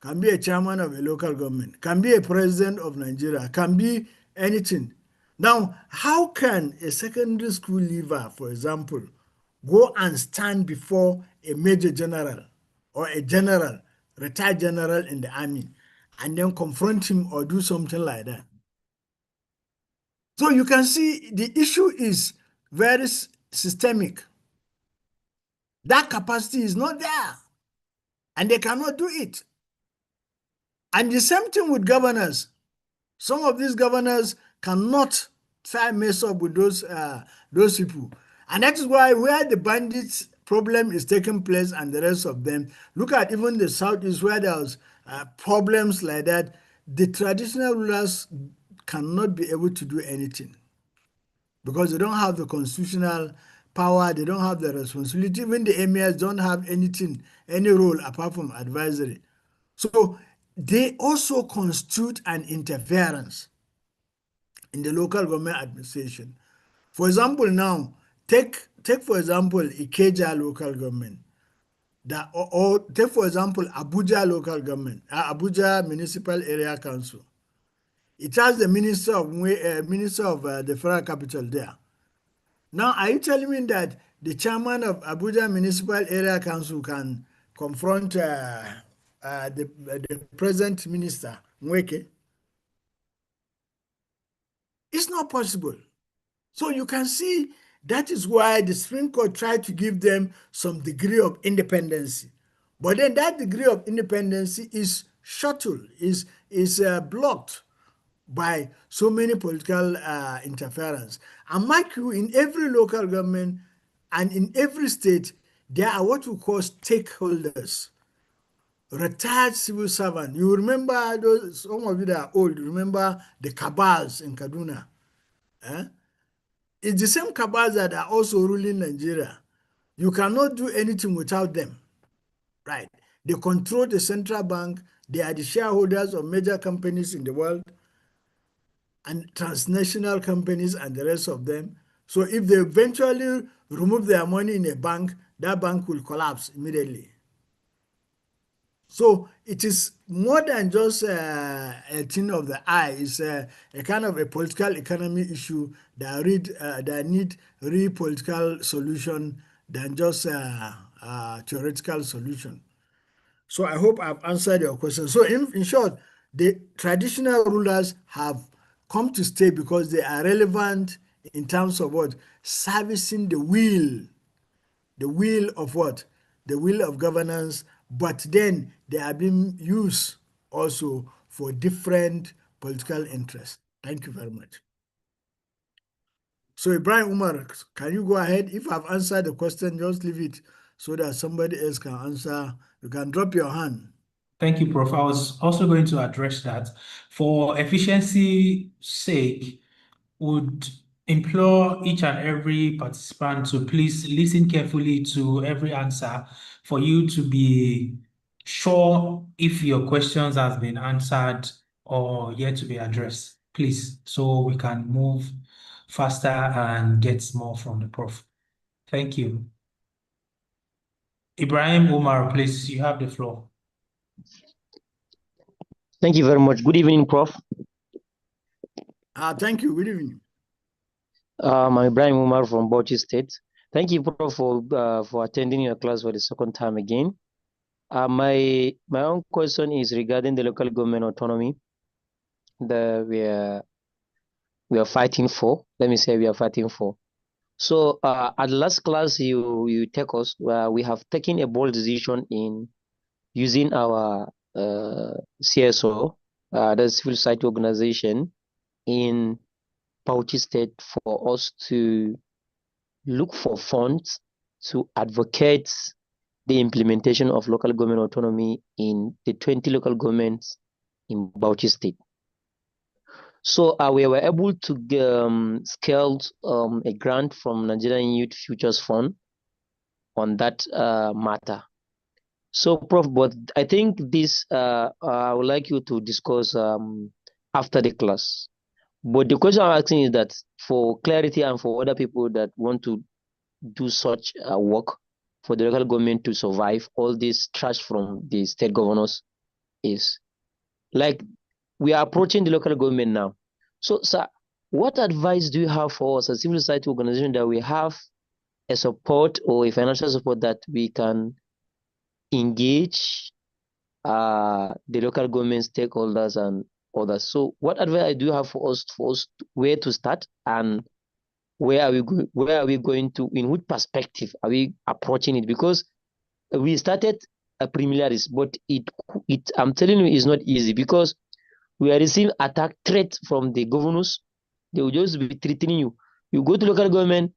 Can be a chairman of a local government, can be a president of Nigeria, can be anything. Now, how can a secondary school leaver, for example, go and stand before a major general or a general, retired general in the army, and then confront him or do something like that? So you can see the issue is very systemic. That capacity is not there, and they cannot do it. And the same thing with governors. Some of these governors cannot try mess up with those people. And that is why where the bandits problem is taking place and the rest of them, look at even the Southeast where there was problems like that, the traditional rulers cannot be able to do anything because they don't have the constitutional power, they don't have the responsibility. Even the emirs don't have anything, any role apart from advisory. So they also constitute an interference in the local government administration. For example, now, take for example, Ikeja local government, or take for example, Abuja local government, Abuja Municipal Area Council. It has the minister of the federal capital there. Now, are you telling me that the chairman of Abuja Municipal Area Council can confront the present minister, Nweke? It's not possible. So you can see that is why the Supreme Court tried to give them some degree of independence. But then that degree of independence is shuttled, is blocked by so many political interference. And mark you, in every local government and in every state, there are what we call stakeholders, retired civil servant. You remember those, some of you that are old, remember the cabals in Kaduna. Eh? It's the same cabals that are also ruling Nigeria. You cannot do anything without them, right? They control the central bank. They are the shareholders of major companies in the world and transnational companies and the rest of them. So if they eventually remove their money in a bank, that bank will collapse immediately. So it is more than just a thing of the eye. It's a kind of a political economy issue that need real political solution than just a theoretical solution. So I hope I've answered your question. So in short, the traditional rulers have come to stay because they are relevant in terms of what? Servicing the will of what? The will of governance, but then they are being used also for different political interests. Thank you very much. So Ibrahim Umar, can you go ahead? If I've answered the question, just leave it so that somebody else can answer. You can drop your hand. Thank you, Prof. I was also going to address that. For efficiency sake, would implore each and every participant to please listen carefully to every answer for you to be sure if your questions have been answered or yet to be addressed, please, so we can move faster and get more from the prof. Thank you. Ibrahim Umar, please, you have the floor. Thank you very much. Good evening, Prof. Thank you. Good evening. I'm Ibrahim Umar from Bauchi State. Thank you, Prof, for attending your class for the second time again. My own question is regarding the local government autonomy that we are fighting for. Let me say we are fighting for. So at the last class you take us, we have taken a bold decision in using our CSO, the civil society organization in Bauchi State, for us to look for funds to advocate the implementation of local government autonomy in the 20 local governments in Bauchi State. So we were able to scale a grant from Nigerian Youth Futures Fund on that matter. So, Prof, but I think this I would like you to discuss after the class. But the question I'm asking is that for clarity and for other people that want to do such work for the local government to survive all this trash from the state governors, is like we are approaching the local government now. So, sir, what advice do you have for us as civil society organization that we have a support or a financial support that we can engage the local government stakeholders and others? So what advice do you have for us where to start and where are we going to, in which perspective are we approaching it? Because we started a preliminaries, but it I'm telling you, it's not easy because we are receiving attack threat from the governors. They will just be threatening you. You go to local government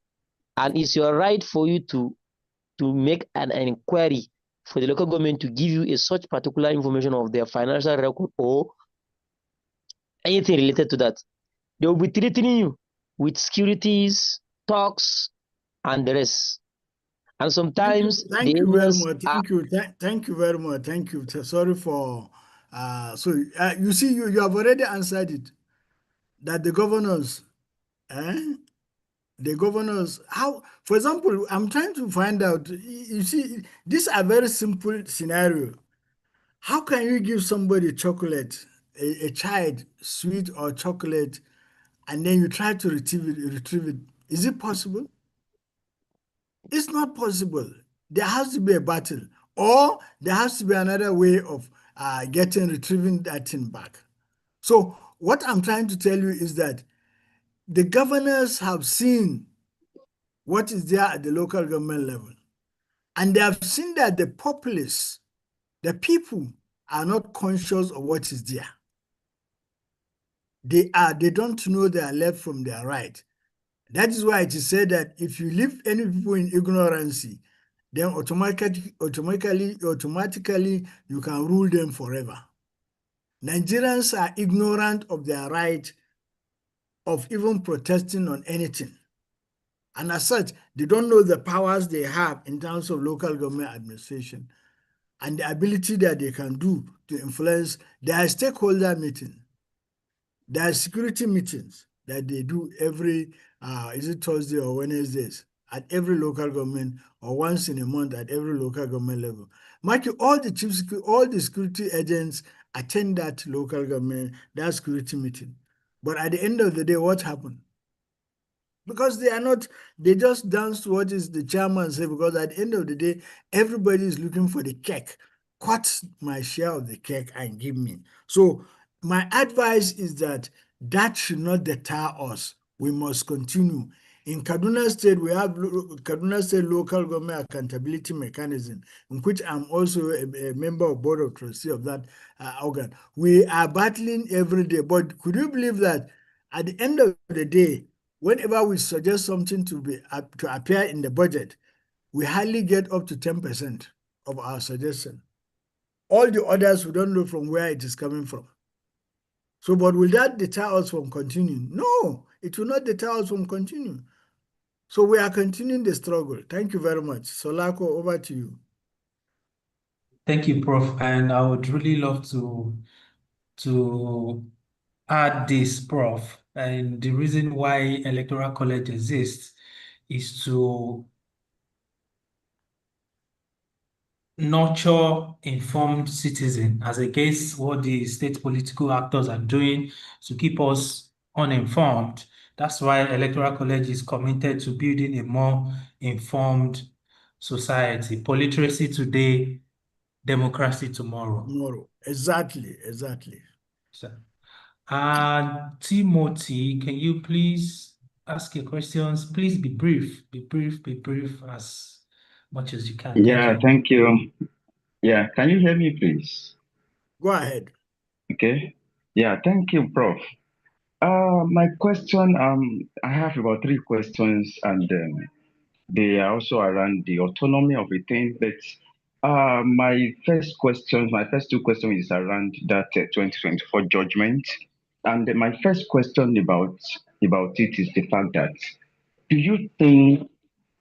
and it's your right for you to make an inquiry for the local government to give you a such particular information of their financial record or anything related to that. They will be threatening you with securities, talks, and the rest. And sometimes thank you very much. Thank you very much. Thank you. Sorry for you see, you have already answered it. That the governors, how, for example, I'm trying to find out. You see, these are very simple scenario. How can you give somebody chocolate, a child, sweet or chocolate, and then you try to retrieve it? Is it possible? It's not possible. There has to be a battle, or there has to be another way of retrieving that thing back. So what I'm trying to tell you is that the governors have seen what is there at the local government level, and they have seen that the populace, the people, are not conscious of what is there. They don't know their left from their right. That is why it is said that if you leave any people in ignorance, then automatically you can rule them forever. Nigerians are ignorant of their right of even protesting on anything. And as such, they don't know the powers they have in terms of local government administration and the ability that they can do to influence their stakeholder meeting. There are security meetings that they do every, is it Thursday or Wednesdays at every local government, or once in a month at every local government level. Mark, all the security agents attend that local government, that security meeting. But at the end of the day, what happened? Because they are not, they just dance to what is the chairman say, because at the end of the day, everybody is looking for the cake. Cut my share of the cake and give me. So my advice is that that should not deter us. We must continue. In Kaduna State, we have Kaduna State Local Government Accountability Mechanism, in which I'm also a member of Board of Trustees of that organ. We are battling every day, but could you believe that at the end of the day, whenever we suggest something to appear in the budget, we hardly get up to 10% of our suggestion. All the others, we don't know from where it is coming from. So, but will that deter us from continuing? No, it will not deter us from continuing. So we are continuing the struggle. Thank you very much. Solako, over to you. Thank you, Prof. And I would really love to add this, Prof. And the reason why Electoral College exists is to nurture informed citizen as against what the state political actors are doing to keep us uninformed. That's why Electoral College is committed to building a more informed society. Politeracy today, democracy tomorrow. Tomorrow. Exactly, exactly. So, Timothy, can you please ask your questions? Please be brief, be brief as much as you can. Yeah, thank you. Yeah, can you hear me, please? Go ahead. Okay. Yeah, thank you, Prof. My question, I have about 3 questions, and they are also around the autonomy of a thing. But my first 2 questions is around that 2024 judgment. And my first question about it is the fact that, do you think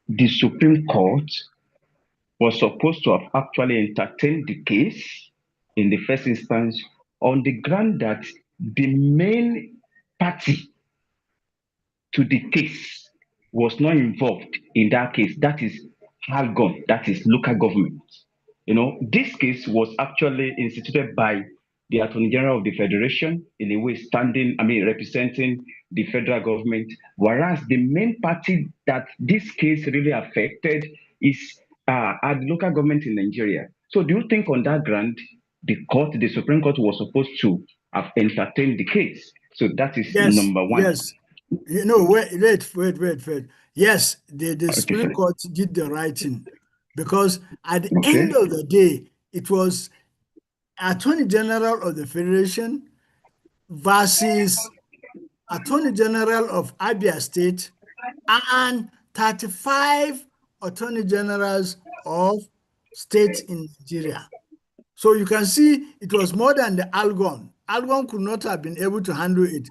the Supreme Court was supposed to have actually entertained the case in the first instance on the ground that the main party to the case was not involved in that case? That is Algon, that is local government. This case was actually instituted by the Attorney General of the Federation, in a way representing the federal government, whereas the main party that this case really affected is the local government in Nigeria. So do you think on that ground, the Supreme Court was supposed to have entertained the case? So that is number 1. Yes. Wait. Yes, the Supreme Court did the right thing, because at the end of the day, it was Attorney General of the Federation versus Attorney General of Abia State and 35 Attorney Generals of states in Nigeria. So you can see it was more than the Algon. Algon could not have been able to handle it,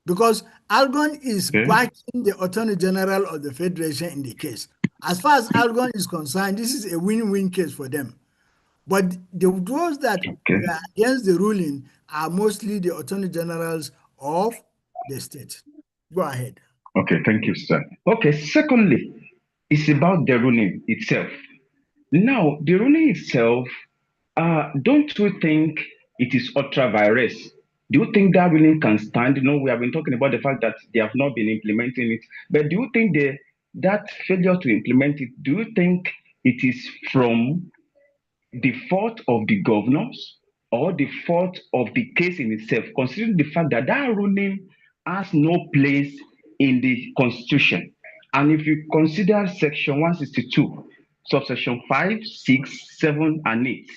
because Algon is backing the Attorney General of the Federation in the case. As far as Algon is concerned, this is a win-win case for them. But those that were against the ruling are mostly the Attorney Generals of the state. Go ahead. Okay, thank you, sir. Okay, secondly, it's about the ruling itself. Now, the ruling itself, don't you think it is ultra virus? Do you think that ruling can stand? We have been talking about the fact that they have not been implementing it, but do you think that failure to implement it, do you think it is from the fault of the governors or the fault of the case in itself, considering the fact that that ruling has no place in the Constitution. And if you consider Section 162, subsection 5, 6, 7, and 8,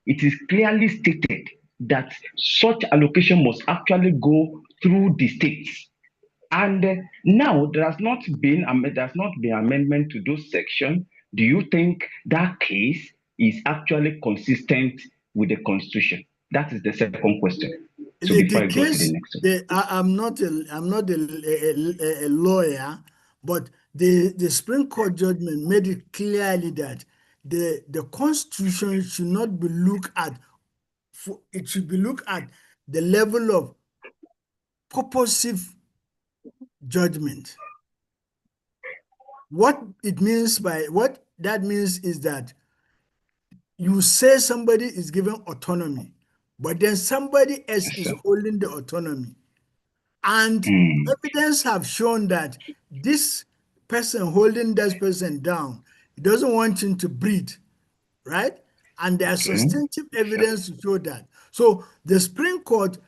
it is clearly stated that such allocation must actually go through the states. And now there has not been amendment to those sections. Do you think that case is actually consistent with the Constitution? That is the second question. So before I go to the next one. I'm not a lawyer, but the Supreme Court judgment made it clearly that the Constitution should not be looked at. It should be looked at the level of purposive judgment. What that means is that you say somebody is given autonomy, but then somebody else is holding the autonomy. And evidence have shown that this person holding that person down, he doesn't want him to breathe, right? And there's substantive evidence to show that. So the Supreme Court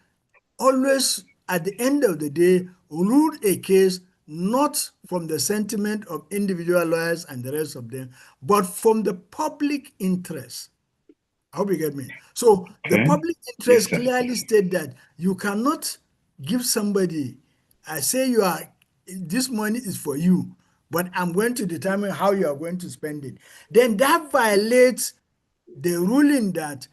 always, at the end of the day, ruled a case not from the sentiment of individual lawyers and the rest of them, but from the public interest. I hope you get me. So the public interest clearly state that you cannot give somebody, say this money is for you, but I'm going to determine how you are going to spend it. Then that violates the ruling that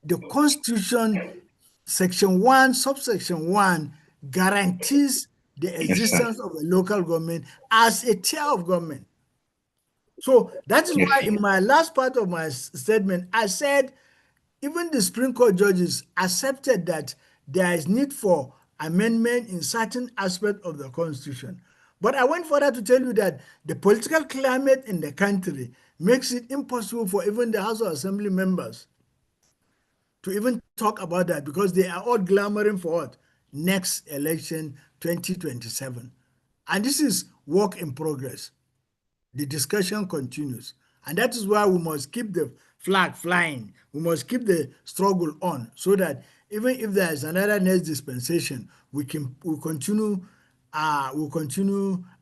the Constitution, Section 1, subsection 1, guarantees the existence of a local government as a tier of government. So that is why in my last part of my statement, I said even the Supreme Court judges accepted that there is need for amendment in certain aspects of the Constitution. But I went further to tell you that the political climate in the country makes it impossible for even the House of Assembly members to even talk about that, because they are all clamoring for what? Next election, 2027. And this is work in progress. The discussion continues. And that is why we must keep the flag flying. We must keep the struggle on, so that even if there is another next dispensation, we'll continue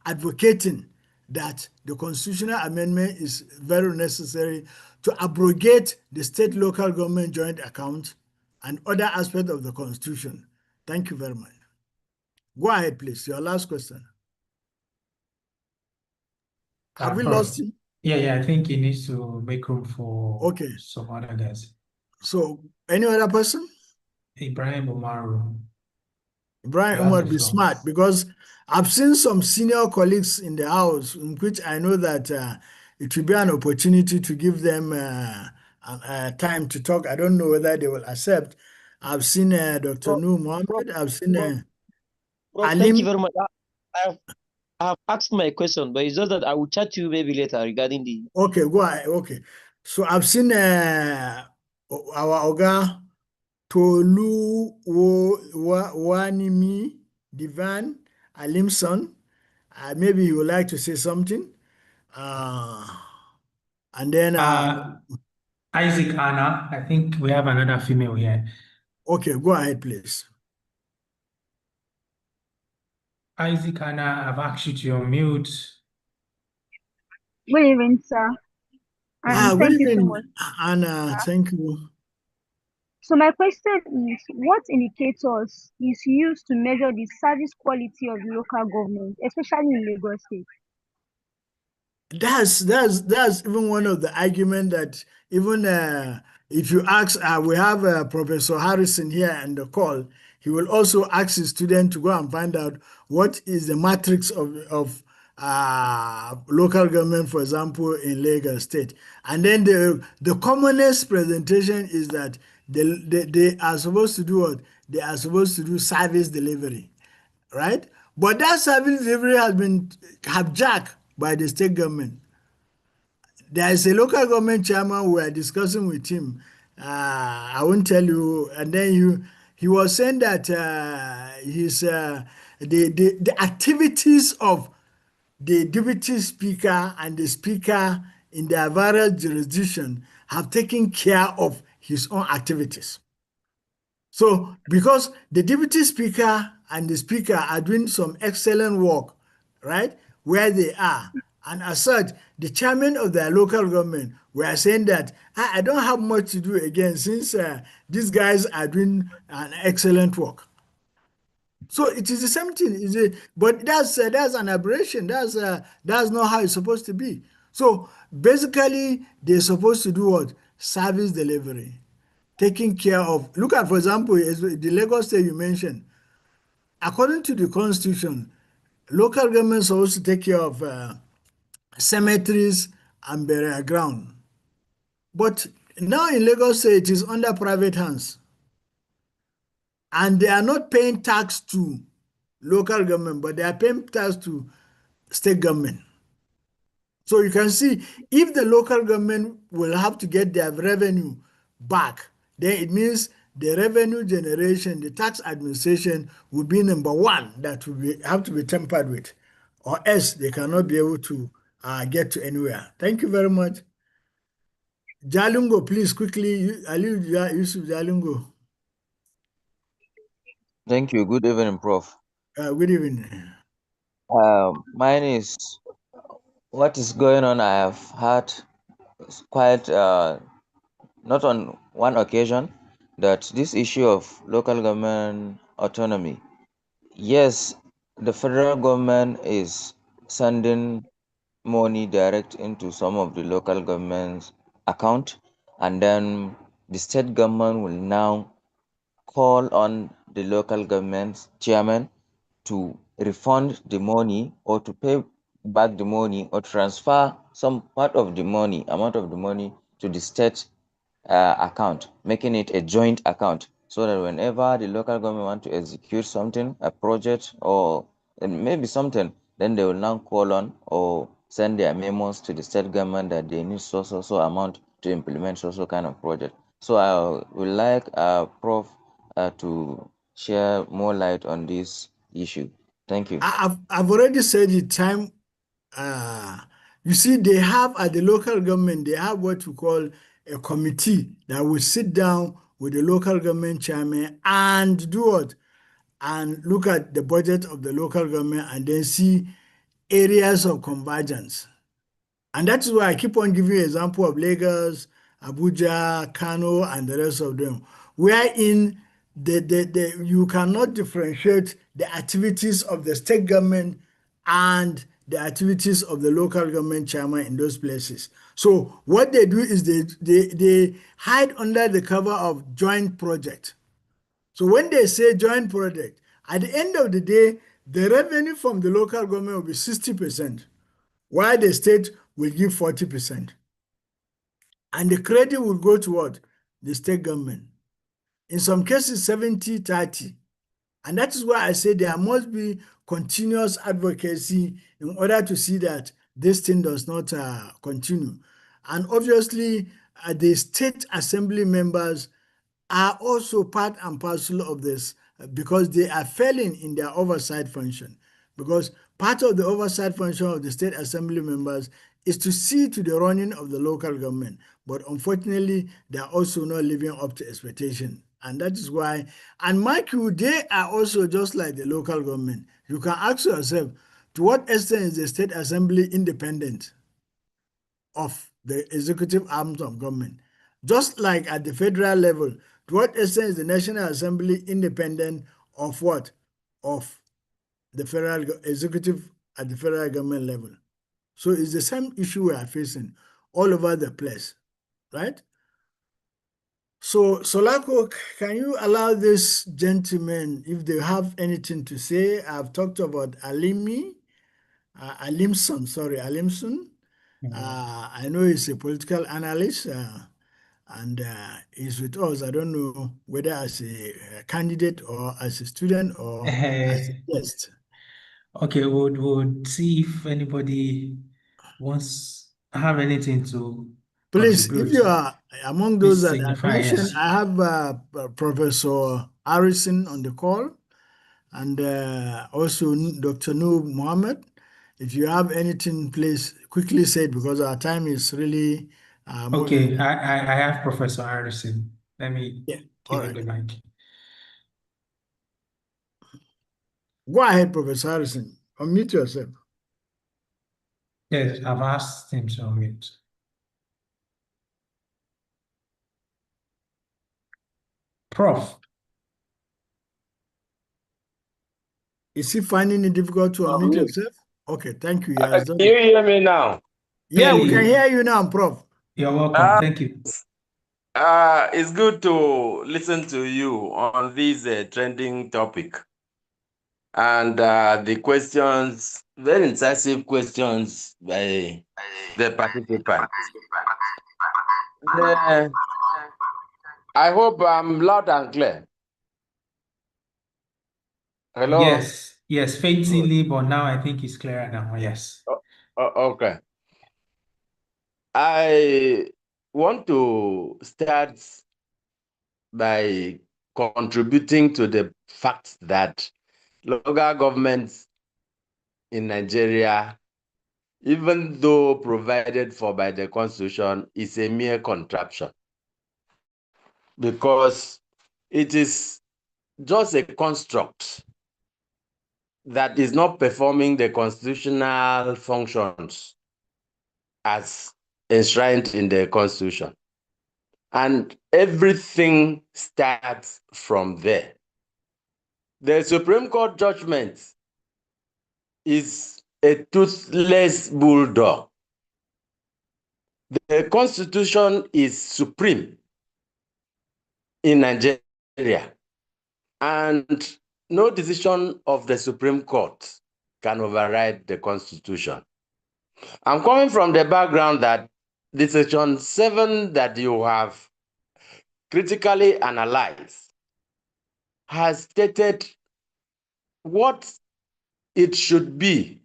advocating that the constitutional amendment is very necessary to abrogate the state local government joint account and other aspects of the Constitution. Thank you very much. Go ahead, please. Your last question. Have we lost him? Yeah, I think he needs to make room for some other guys. So, any other person? Ibrahim Umaru. Ibrahim Umar be smart, because I've seen some senior colleagues in the house in which I know that it will be an opportunity to give them time to talk. I don't know whether they will accept. I've seen Dr. Noor Mohammed. I've seen Alim. Thank you very much. I have asked my question, but it's just that I will chat to you maybe later regarding the. Okay, go ahead. Okay. So I've seen our Oga Tolu Wanimi Divan Alimson. Maybe you would like to say something. And then Isaac Anna. I think we have another female here. Okay, go ahead, please. Isaac Anna, I've asked you to unmute. Good evening, sir. Thank you so much. Anna, thank you. So my question is, what indicators is used to measure the service quality of the local government, especially in Lagos State? That's even one of the arguments that even if you ask, we have Professor Harrison here on the call, he will also ask his student to go and find out what is the matrix of local government, for example, in Lagos State. And then the commonest presentation is that they are supposed to do what? They are supposed to do service delivery, right? But that service delivery has been hijacked by the state government. There is a local government chairman we are discussing with him. I won't tell you. And then he was saying that the activities of the deputy speaker and the speaker in their various jurisdiction have taken care of his own activities. So because the deputy speaker and the speaker are doing some excellent work, right, where they are, and as such, the chairman of their local government were saying that I don't have much to do again since these guys are doing an excellent work. So it is the same thing, but that's an aberration. That's not how it's supposed to be. So basically, they're supposed to do what? Service delivery, taking care of. Look at, for example, the Lagos State you mentioned. According to the Constitution, local government is supposed to take care of cemeteries and burial ground. But now in Lagos State, it is under private hands, and they are not paying tax to local government, but they are paying tax to state government. So you can see if the local government will have to get their revenue back, then it means the revenue generation, the tax administration will be number one that have to be tempered with, or else they cannot be able to get to anywhere. Thank you very much. Jalingo, please quickly, Ali Yusuf Jalingo. Thank you. Good evening, Prof. Good evening. Mine is what is going on. I have had quite not on one occasion that this issue of local government autonomy. Yes, the federal government is sending money direct into some of the local government's account, and then the state government will now call on the local government's chairman to refund the money or to pay back the money or transfer some part of the money, amount of the money to the state account, making it a joint account so that whenever the local government want to execute something, a project or maybe something, then they will now call on or send their memos to the state government that they need so amount to implement so kind of project. So I would like Prof to share more light on this issue. Thank you. I've already said the time. You see, they have at the local government, they have what we call a committee that will sit down with the local government chairman and do what? And look at the budget of the local government and then see areas of convergence. And that's why I keep on giving you example of Lagos, Abuja, Kano, and the rest of them, wherein you cannot differentiate the activities of the state government and the activities of the local government chairman in those places. So what they do is they hide under the cover of joint project. So when they say joint project, at the end of the day, the revenue from the local government will be 60%, while the state will give 40%. And the credit will go to what? The state government. In some cases, 70-30. And that is why I say there must be continuous advocacy in order to see that this thing does not continue. And obviously, the state assembly members are also part and parcel of this because they are failing in their oversight function. Because part of the oversight function of the state assembly members is to see to the running of the local government. But unfortunately, they are also not living up to expectation. And that is why, and mind you, they are also just like the local government. You can ask yourself, to what extent is the state assembly independent of the executive arms of government? Just like at the federal level, to what extent is the National Assembly independent of what? Of the federal executive at the federal government level. So it's the same issue we are facing all over the place, right? So Solako, can you allow this gentleman, if they have anything to say? I've talked about Alimson. I know he's a political analyst and he's with us. I don't know whether as a candidate or as a student or as a guest. Okay, we'll see if anybody wants have anything to Please, contribute. if you are among those that I mentioned, yes. I have Professor Harrison on the call and also Dr. Noob Mohammed. If you have anything, please quickly say it because our time is really moving. Okay, I have Professor Harrison. Let me give you the mic. Go ahead, Professor Harrison. Unmute yourself. Yes, I've asked him to unmute. Prof. Is he finding it difficult to unmute yourself? Okay, thank you. He has done Can it. you hear me now? Yeah, we can Clearly. hear you now, Prof. You're welcome. Thank you. It's good to listen to you on this trending topic. And the questions, very incisive questions by the participants. I hope I'm loud and clear. Hello? Yes, faintly, but now I think it's clearer now. Yes. Okay. I want to start by contributing to the fact that local governments in Nigeria, even though provided for by the Constitution, is a mere contraption, because it is just a construct that is not performing the constitutional functions as enshrined in the Constitution. And everything starts from there. The Supreme Court judgment is a toothless bulldog. The Constitution is supreme in Nigeria, and no decision of the Supreme Court can override the Constitution. I'm coming from the background that the Section 7 that you have critically analyzed has stated what it should be.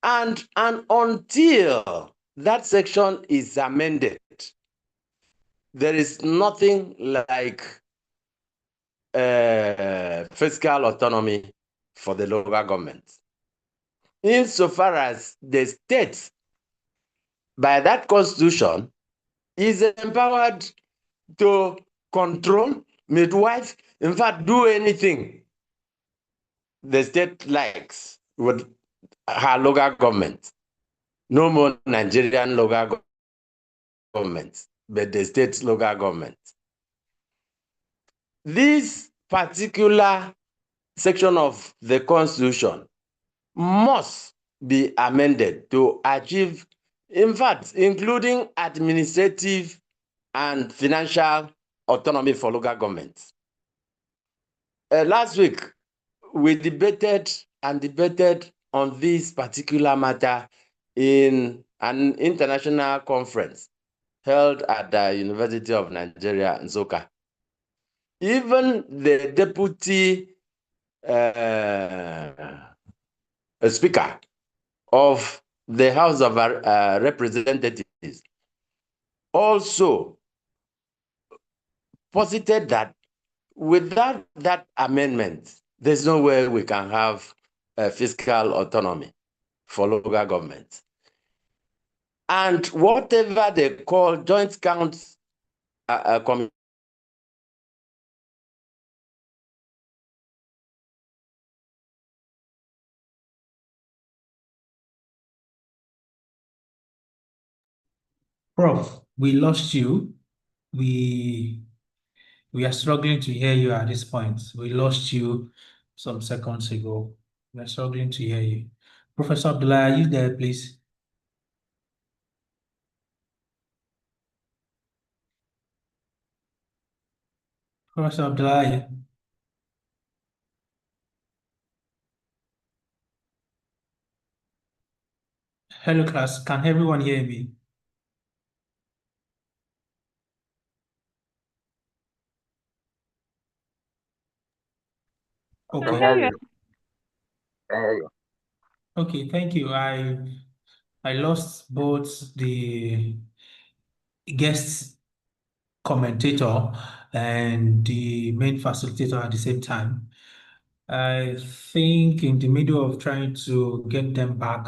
And until that section is amended, there is nothing like fiscal autonomy for the local government. Insofar as the state, by that constitution, is empowered to control, midwife, in fact, do anything the state likes with her local government. No more Nigerian local government, but the state local government. This particular section of the Constitution must be amended to achieve, in fact, including administrative and financial autonomy for local governments. Last week, we debated on this particular matter in an international conference held at the University of Nigeria, Nsukka. Even the deputy speaker of the House of Representatives also posited that without that amendment, there's no way we can have fiscal autonomy for local governments. And whatever they call joint counts committee, Prof, we lost you. We are struggling to hear you at this point. We lost you some seconds ago. We are struggling to hear you. Professor Abdullah, are you there, please? Professor Abdullah. Hello, class. Can everyone hear me? Okay. Can hear you. Okay, thank you. I lost both the guest commentator and the main facilitator at the same time. I think in the middle of trying to get them back,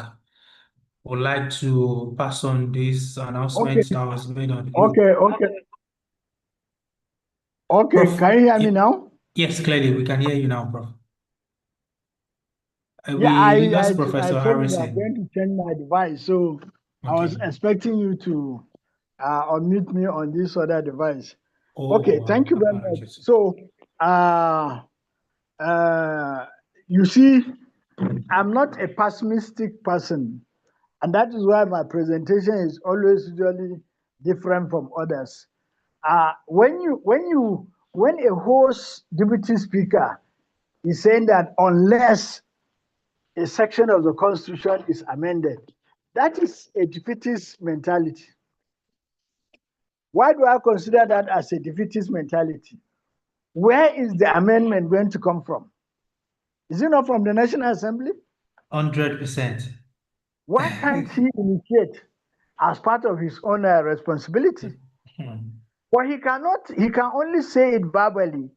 would like to pass on this announcement that was made on. Okay, Prof, can you hear me now? yes, clearly we can hear you now, Prof. We lost I Professor told you I'm Harrison. going to change my device, so I was Okay. expecting you to unmute me on this other device. Oh, Okay, thank you very much. apologies. So, you see, I'm not a pessimistic person, and that is why my presentation is always usually different from others. When a host deputy speaker is saying that unless a section of the constitution is amended, that is a defeatist mentality. Why do I consider that as a defeatist mentality? Where is the amendment going to come from? Is it not from the National Assembly? 100%. Why can't he initiate as part of his own responsibility? But he can only say it verbally,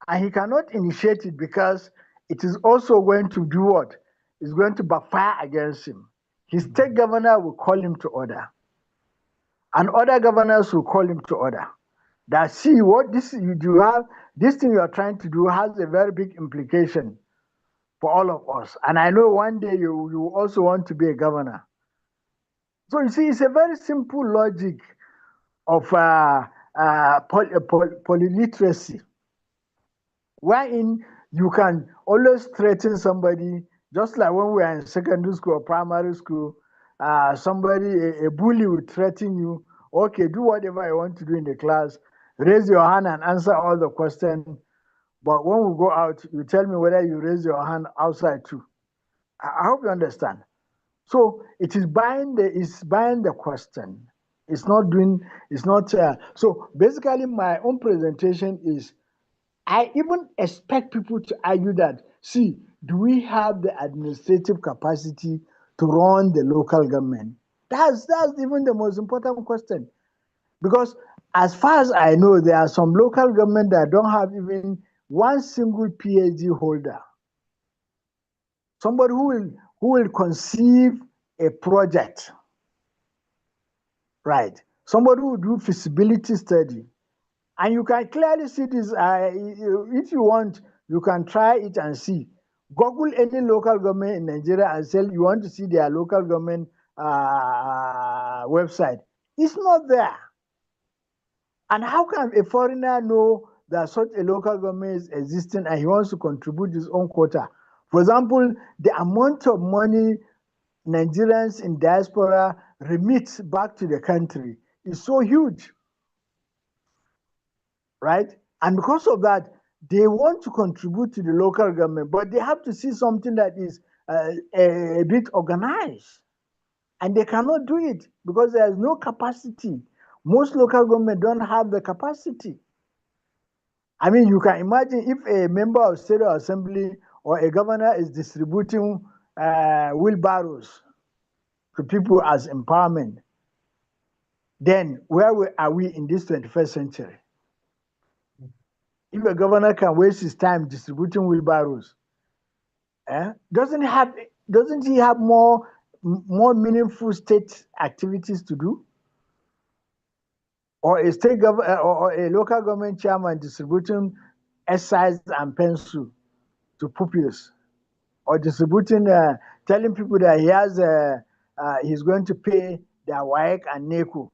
and he cannot initiate it because it is also going to do what? It's going to backfire against him. His state governor will call him to order, and other governors will call him to order. That see what this you do have, this thing you are trying to do has a very big implication for all of us. And I know one day you also want to be a governor. So you see, it's a very simple logic of polyliteracy, wherein you can always threaten somebody, just like when we are in secondary school or primary school, a bully will threaten you, okay, do whatever you want to do in the class, raise your hand and answer all the questions, but when we go out, you tell me whether you raise your hand outside too. I hope you understand. So it is buying the question. It's not doing, it's not, so basically my own presentation is, I even expect people to argue that, see, do we have the administrative capacity to run the local government? That's even the most important question. Because as far as I know, there are some local government that don't have even one single PhD holder. Somebody who will conceive a project, right? Somebody who will do feasibility study. And you can clearly see this. If you want, you can try it and see. Google any local government in Nigeria and say you want to see their local government website. It's not there. And how can a foreigner know that such a local government is existing and he wants to contribute his own quota? For example, the amount of money Nigerians in diaspora remit back to the country is so huge, right? And because of that, they want to contribute to the local government, but they have to see something that is a bit organized. And they cannot do it because there is no capacity. Most local government don't have the capacity. I mean, you can imagine if a member of state assembly or a governor is distributing wheelbarrows to people as empowerment, then where are we in this 21st century? If a governor can waste his time distributing wheelbarrows, doesn't he have more meaningful state activities to do? Or a state or a local government chairman distributing exercise and pencil to pupils, or distributing, telling people that he's going to pay their WAEC and NECO.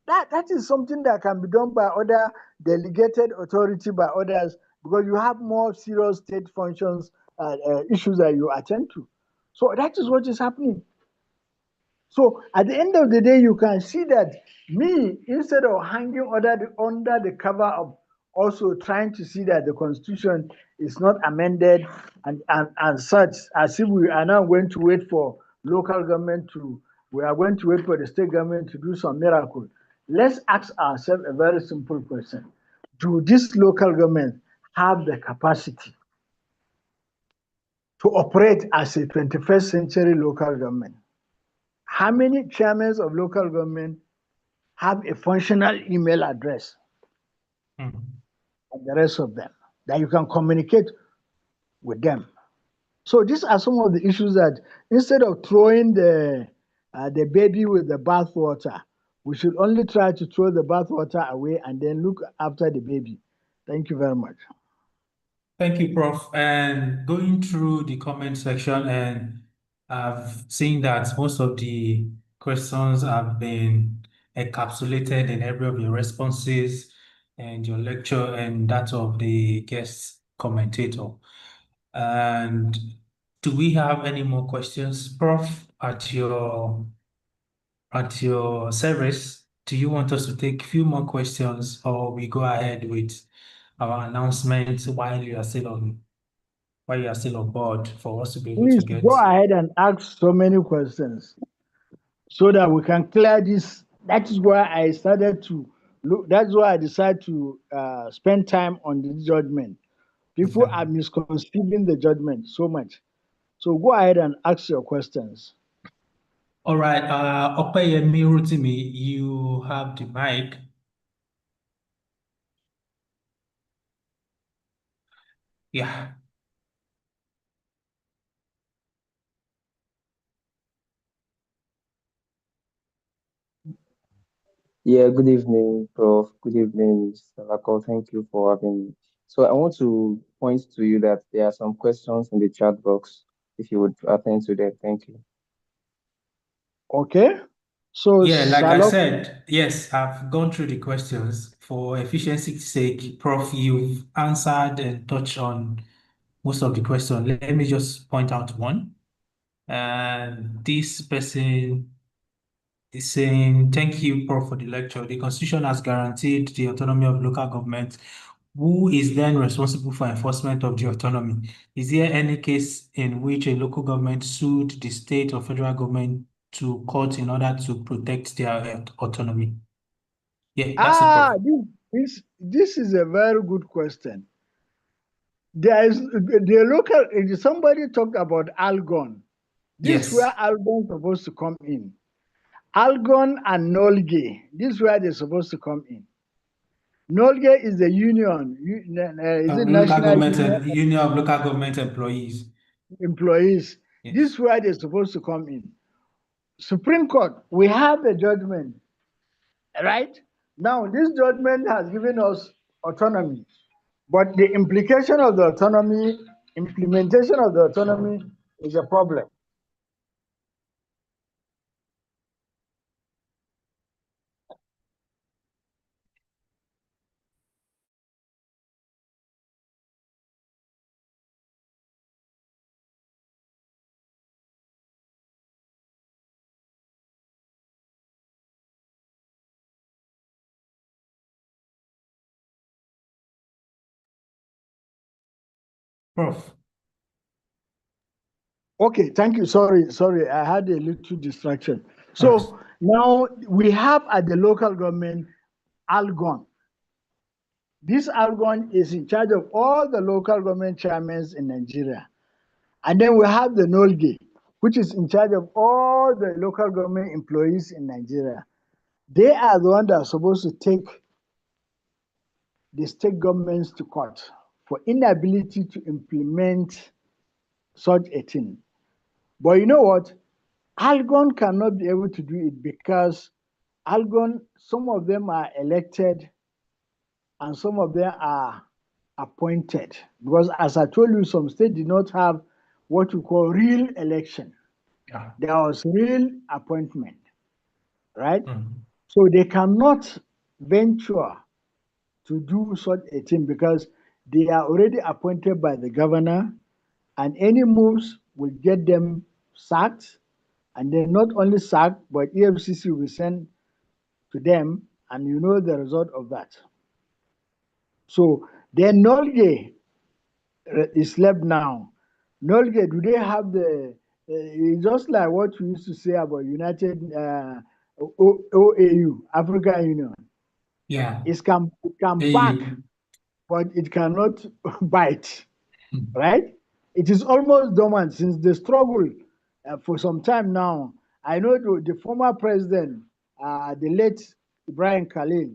That is something that can be done by other delegated authority by others, because you have more serious state functions issues that you attend to. So that is what is happening. So at the end of the day, you can see that me, instead of hanging under the cover of also trying to see that the constitution is not amended and such, as if we are now going to wait for local government we are going to wait for the state government to do some miracle. Let's ask ourselves a very simple question. Do this local government have the capacity to operate as a 21st century local government? How many chairmen of local government have a functional email address? And the rest of them, that you can communicate with them. So these are some of the issues that, instead of throwing the baby with the bathwater, we should only try to throw the bathwater away and then look after the baby. Thank you very much. Thank you, Prof. And going through the comment section, and I've seen that most of the questions have been encapsulated in every of your responses and your lecture and that of the guest commentator. And do we have any more questions, Prof, at your service? Do you want us to take a few more questions, or we go ahead with our announcements while you are still on board for us to be able to Please get? go ahead and ask so many questions so that we can clear this. That is why I started to look. That's why I decided to spend time on the judgment. People Okay. are misconceiving the judgment so much. So go ahead and ask your questions. All right, Opeyemi Rotimi, you have the mic. Yeah. Yeah, good evening, Prof. Good evening, Mr. Lako. Thank you for having me. So I want to point to you that there are some questions in the chat box. If you would attend to them, thank you. Okay. So Yeah, like I Salok, said, yes, I've gone through the questions. For efficiency's sake, Prof, you've answered and touched on most of the questions. Let me just point out one. And this person is saying, thank you, Prof, for the lecture. The Constitution has guaranteed the autonomy of local government. Who is then responsible for enforcement of the autonomy? Is there any case in which a local government sued the state or federal government to court in order to protect their autonomy? Yeah, that's it, Prof. this is a very good question. There is the local. Somebody talked about Algon. This is where Yes. Algon is supposed to come in. Algon and Nolge. This is where they're supposed to come in. Nolge is the union. Is it Local National government Union and Union of Local Government Employees. Employees? This Yes. is where they're supposed to come in. Supreme Court, we have a judgment, right? Now, this judgment has given us autonomy, but the implication of the autonomy, implementation of the autonomy is a problem. Prof. Okay, thank you. Sorry, I had a little distraction. All right. So now we have at the local government Algon. This Algon is in charge of all the local government chairmen in Nigeria. And then we have the Nolge, which is in charge of all the local government employees in Nigeria. They are the ones that are supposed to take the state governments to court for inability to implement such a thing. But you know what? Algon cannot be able to do it because Algon, some of them are elected and some of them are appointed. Because as I told you, some states did not have what we call real election. Yeah. There was real appointment, right? Mm. So they cannot venture to do such a thing because they are already appointed by the governor, and any moves will get them sacked. And then not only sacked, but EFCC will send to them, and you know the result of that. So then Nolge is left now. Nolge, do they have the, just like what we used to say about United OAU, African Union. Yeah. It can back, but it cannot bite, right? It is almost dormant since the struggle for some time now. I know the former president, the late Ibrahim Khalil,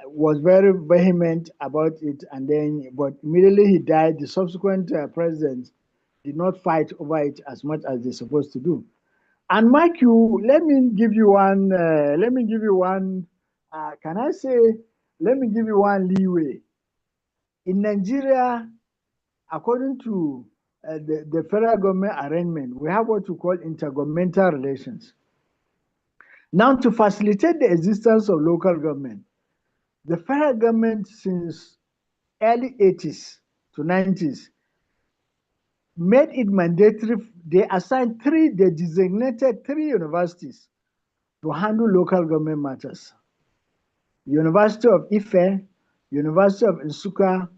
was very vehement about it, and then, but immediately he died. The subsequent presidents did not fight over it as much as they're supposed to do. And Mike, let me give you one. Can I say? Let me give you one leeway. In Nigeria, according to the federal government arrangement, we have what we call intergovernmental relations. Now, to facilitate the existence of local government, the federal government since early 80s to 90s made it mandatory. They designated 3 universities to handle local government matters. University of Ife, University of Nsukka,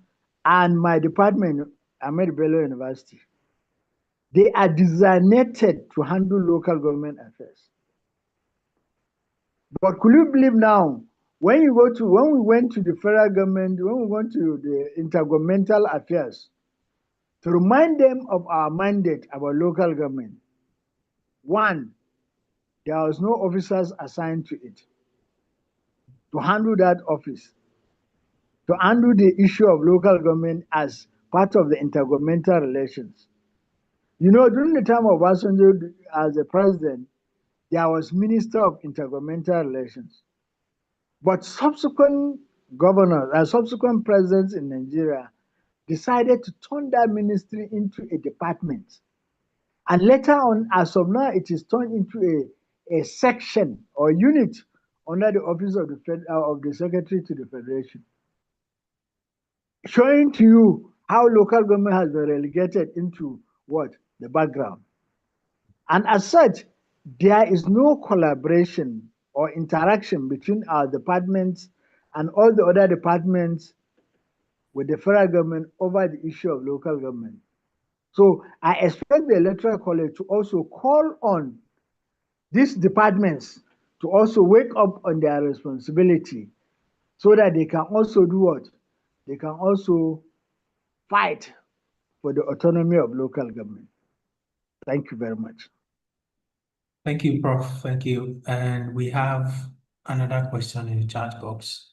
and my department, Ahmed Bello University. They are designated to handle local government affairs. But could you believe now, when we went to the federal government, when we went to the intergovernmental affairs, to remind them of our mandate about local government, one, there was no officers assigned to it to handle that office, to handle the issue of local government as part of the intergovernmental relations. You know, during the time of Obasanjo as a president, there was Minister of Intergovernmental Relations. But subsequent governors and subsequent presidents in Nigeria decided to turn that ministry into a department. And later on, as of now, it is turned into a section or unit under the office of the Secretary to the Federation. Showing to you how local government has been relegated into what? The background. And as such, there is no collaboration or interaction between our departments and all the other departments with the federal government over the issue of local government. So I expect the Electoral College to also call on these departments to also wake up on their responsibility so that they can also do what? They can also fight for the autonomy of local government. Thank you very much. Thank you, Prof. Thank you. And we have another question in the chat box.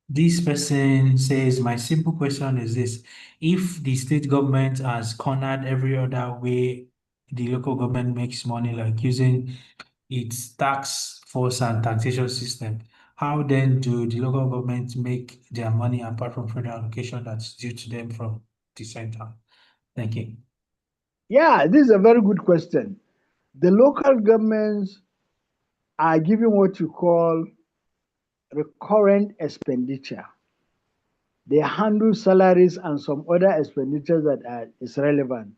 This person says, my simple question is this: if the state government has cornered every other way the local government makes money, like using its tax force and taxation system, how then do the local government make their money apart from federal allocation that's due to them from the center? Thank you. Yeah, this is a very good question. The local governments are given what you call recurrent expenditure. They handle salaries and some other expenditures that is relevant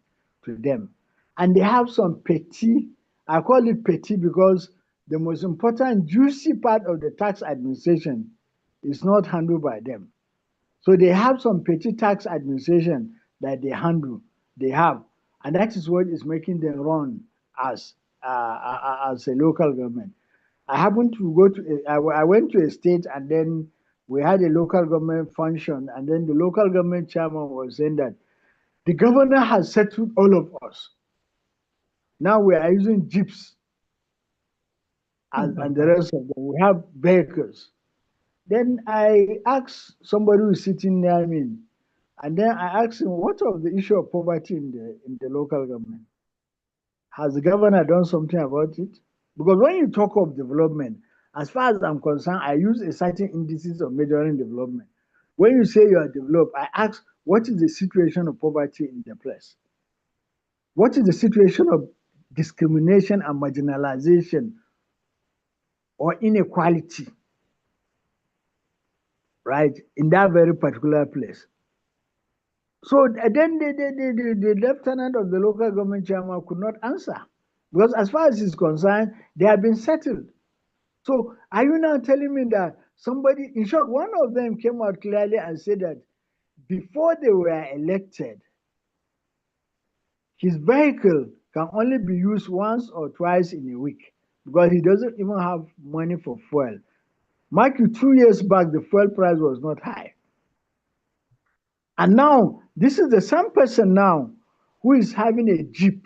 to them. And they have some petty, I call it petty because the most important juicy part of the tax administration is not handled by them. So they have some petty tax administration that they handle, they have. And that is what is making them run as a local government. I happened to go to, I went to a state and then we had a local government function, and then the local government chairman was saying that the governor has settled all of us. Now we are using jeeps and the rest of them. We have vehicles. Then I asked somebody who is sitting near me, and then I asked him, what of the issue of poverty in the local government? Has the governor done something about it? Because when you talk of development, as far as I'm concerned, I use a certain indices of measuring development. When you say you are developed, I ask, what is the situation of poverty in the place? What is the situation of discrimination and marginalization or inequality, right, in that very particular place? So then the lieutenant of the local government chairman could not answer because as far as he's concerned, they have been settled. So are you now telling me that somebody, in short, one of them came out clearly and said that before they were elected, his vehicle can only be used once or twice in a week because he doesn't even have money for fuel. Mark you, 2 years back, the fuel price was not high. And now, this is the same person now who is having a Jeep.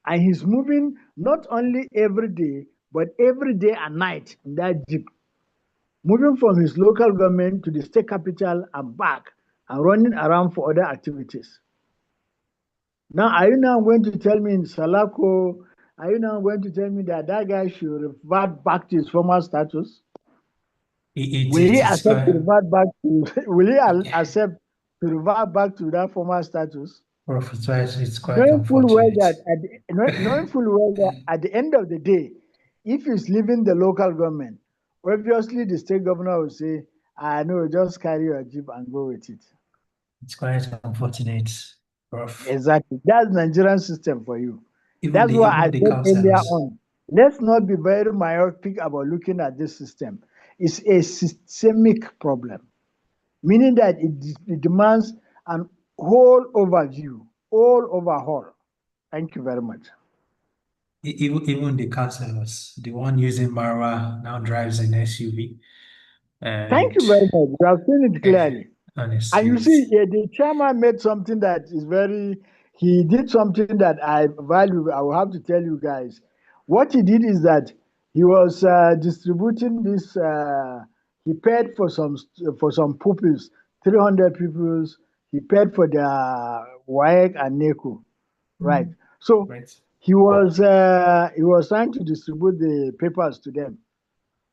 And he's moving not only every day, but every day and night in that Jeep. Moving from his local government to the state capital and back and running around for other activities. Now, are you now going to tell me in Salako, are you now going to tell me that that guy should revert back to his former status? Will he accept to revert back to? Will he accept to revert back to that former status? Prof, it's quite unfortunate. Knowing full well that at the end of the day, if he's leaving the local government, obviously the state governor will say, "I know, just carry your jeep and go with it." It's quite unfortunate, Prof. Exactly. That's Nigerian system for you. That's Even why I the said earlier councils. on. Let's not be very myopic about looking at this system. It's a systemic problem, meaning that it demands an whole overview, all overhaul. Thank you very much. Even the councillors, the one using Marwa now drives an SUV. Thank you very much. You have seen it clearly. Honestly, And you see, the chairman made something that is he did something that I value. I will have to tell you guys. What he did is that he was distributing this, he paid for some pupils, 300 pupils. He paid for their WAEC and NECO, right? So he was trying to distribute the papers to them.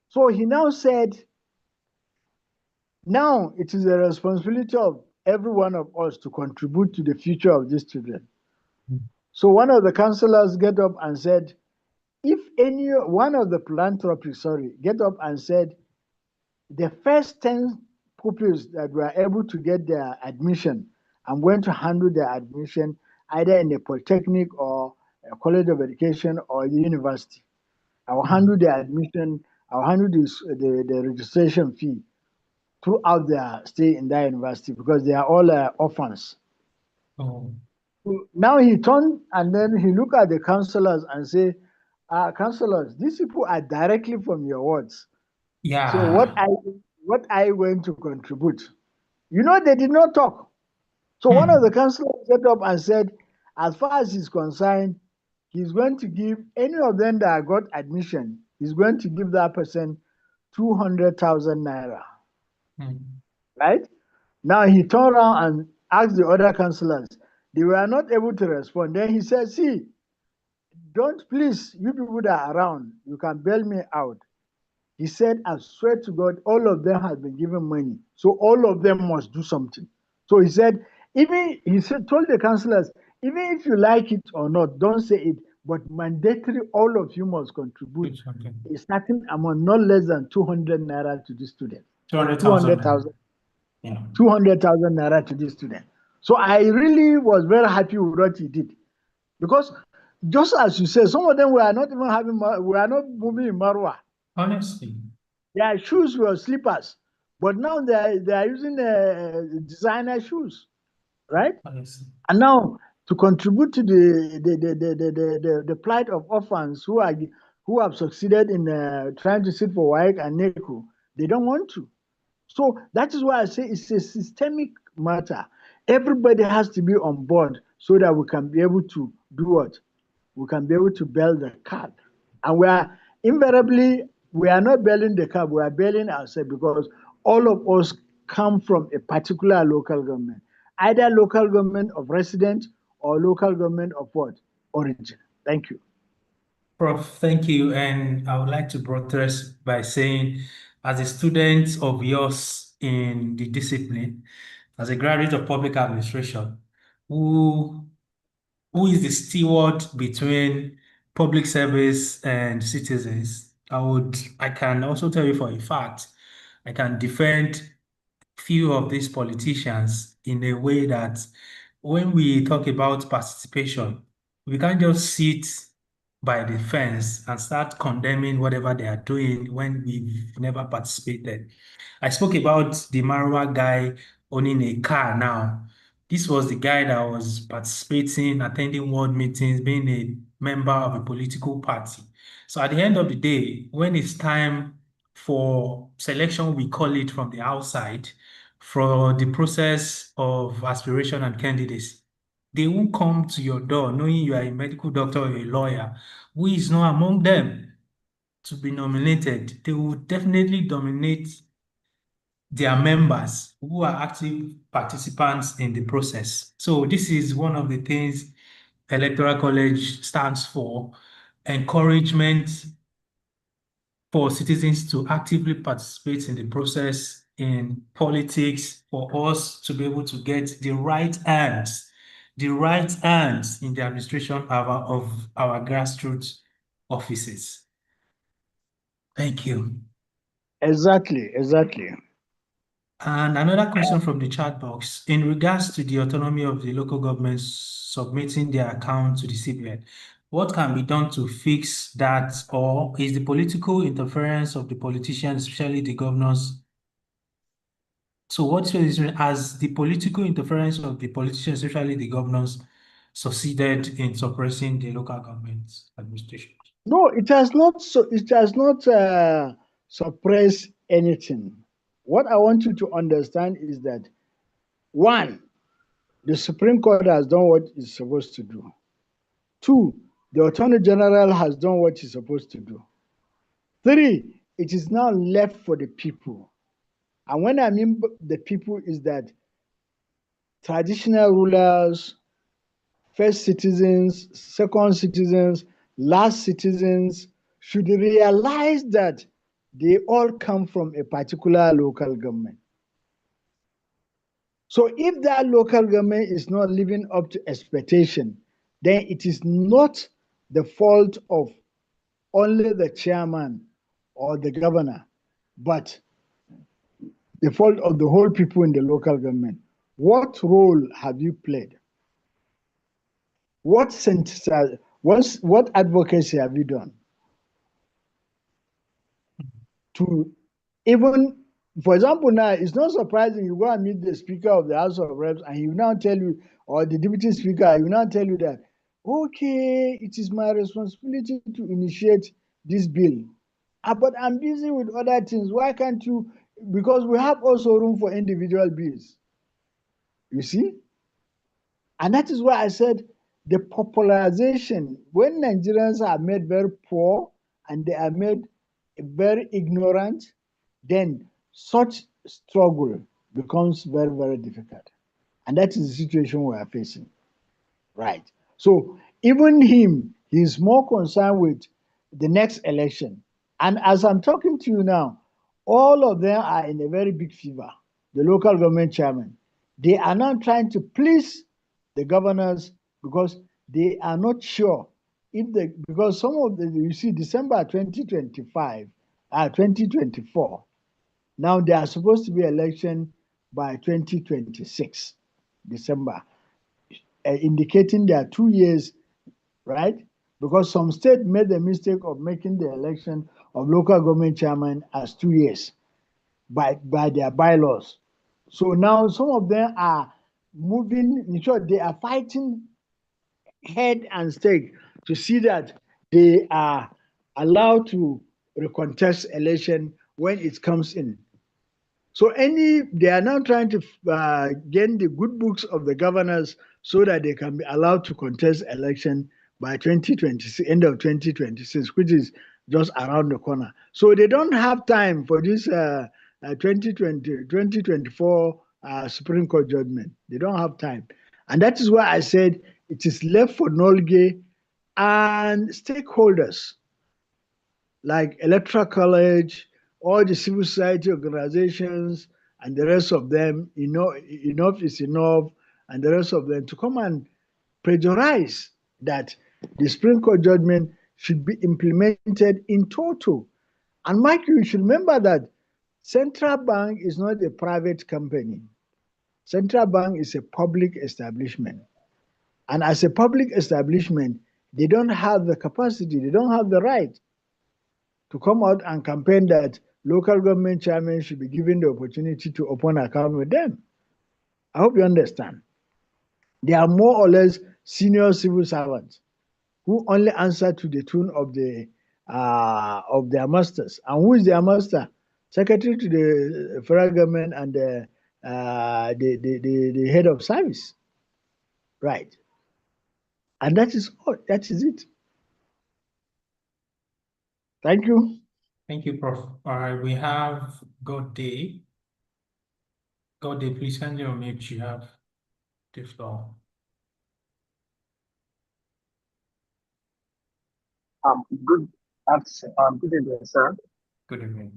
So he now said, now it is the responsibility of every one of us to contribute to the future of these children. So one of the councillors get up and said, if one of the philanthropists, get up and said, the first 10 pupils that were able to get their admission, I'm going to handle their admission either in a polytechnic or a college of education or the university. I will handle their admission, I'll handle the registration fee throughout their stay in that university because they are all orphans. Oh. Now he turned and then he looked at the councillors and say, councillors, these people are directly from your wards. Yeah. So what are you going to contribute? You know, they did not talk. So one of the councillors got up and said, as far as he's concerned, he's going to give any of them that got admission, he's going to give that person 200,000 naira. Right? Now he turned around and asked the other councillors. They were not able to respond. Then he said, see, don't please, you people that are around, you can bail me out. He said, I swear to God, all of them have been given money. So all of them must do something. So he said, told the councillors, even if you like it or not, don't say it, but mandatory, all of you must contribute a certain amount, not less than 200 naira to the student. 200,000. Yeah. 200,000 naira to this student. So I really was very happy with what he did. Because just as you said, some of them were not even moving in Marwa. Honestly. Their shoes were slippers. But now they are using designer shoes. Right? Honestly. And now to contribute to the plight of orphans who have succeeded in trying to sit for WAEC and NECO, they don't want to. So that is why I say it's a systemic matter. Everybody has to be on board so that we can be able to do what? We can be able to build the cab. And we are not building the cab, we are building ourselves because all of us come from a particular local government, either local government of resident or local government of what? Origin. Thank you. Prof, thank you. And I would like to buttress by saying, as a student of yours in the discipline, as a graduate of public administration, who is the steward between public service and citizens, I can also tell you for a fact, I can defend few of these politicians in a way that when we talk about participation, we can't just sit by the fence and start condemning whatever they are doing when we've never participated. I spoke about the Marwa guy owning a car now. This was the guy that was participating, attending ward meetings, being a member of a political party. So at the end of the day, when it's time for selection, we call it from the outside, for the process of aspiration and candidacy, they won't come to your door knowing you are a medical doctor or a lawyer who is not among them to be nominated. They will definitely dominate their members who are active participants in the process. So this is one of the things Electoral College stands for: encouragement for citizens to actively participate in the process in politics, for us to be able to get the right hands in the administration of our grassroots offices. Thank you. Exactly. And another question from the chat box, in regards to the autonomy of the local governments submitting their account to the CBN, what can be done to fix that, or is the political interference of the politicians, especially the governors? So what is has the political interference of the politicians, especially the governors, succeeded in suppressing the local government administration? No, it has not. So it has not suppressed anything. What I want you to understand is that one, the Supreme Court has done what it's supposed to do. Two, the Attorney General has done what he's supposed to do. Three, it is now left for the people. And when I mean the people is that traditional rulers, first citizens, second citizens, last citizens should realize that they all come from a particular local government. So if that local government is not living up to expectation, then it is not the fault of only the chairman or the governor, but the fault of the whole people in the local government. What role have you played? What advocacy have you done to even, for example, now it's not surprising you go and meet the Speaker of the House of Reps and he will now tell you, or the Deputy Speaker, he will now tell you that, okay, it is my responsibility to initiate this bill. But I'm busy with other things. Why can't you? Because we have also room for individual bills. You see? And that is why I said the popularization, when Nigerians are made very poor and they are made very ignorant, then such struggle becomes very, very difficult. And that is the situation we are facing. Right. So even him, he's more concerned with the next election. And as I'm talking to you now, all of them are in a very big fever. The local government chairman, they are now trying to please the governors because they are not sure if they, because some of the, you see, December 2025, 2024, now there are supposed to be election by 2026, December, indicating there are 2 years, right? Because some state made the mistake of making the election of local government chairman as 2 years by their bylaws. So now some of them are moving, in short, they are fighting head and stake to see that they are allowed to recontest election when it comes in. So they are now trying to gain the good books of the governors so that they can be allowed to contest election by 2026, end of 2026, which is just around the corner. So they don't have time for this 2024 Supreme Court judgment. They don't have time. And that is why I said it is left for Nolge and stakeholders like Electoral College, all the civil society organizations, and the rest of them, enough is enough, and the rest of them to come and plagiarize that the Supreme Court judgment should be implemented in total. And Mike, you should remember that Central Bank is not a private company. Central Bank is a public establishment. And as a public establishment, they don't have the capacity, they don't have the right to come out and campaign that local government chairmen should be given the opportunity to open an account with them. I hope you understand. They are more or less senior civil servants who only answer to the tune of their masters. And who is their master? Secretary to the federal government and the head of service. Right. And that is all. That is it. Thank you. Thank you, Prof. All right, we have God Day. God Day, please send your mute. You have the floor. Good evening, sir. Good evening.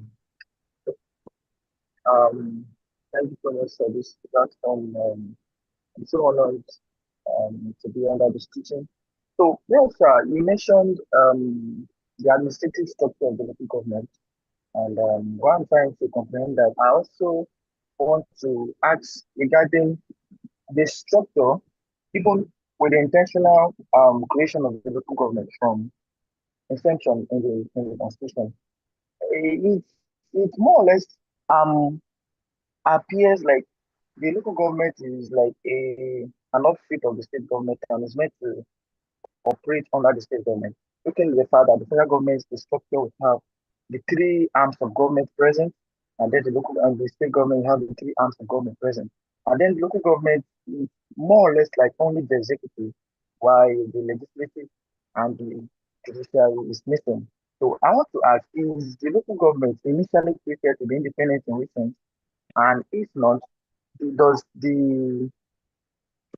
Thank you so much for this platform. I'm so honored to be under this teaching. So, yes, you mentioned the administrative structure of the local government, and what I'm trying to comprehend that I also want to ask regarding the structure, even with the intentional creation of the local government from inception in the constitution. It more or less um appears like the local government is like an outfit of the state government and is meant to operate under the state government. Looking at the fact that the federal government, the structure will have the three arms of government present, and then the local and the state government have the three arms of government present. And then the local government is more or less like only the executive, while the legislative and the judiciary is missing. So I want to ask, is the local government initially created to be independent in recent? And if not, does the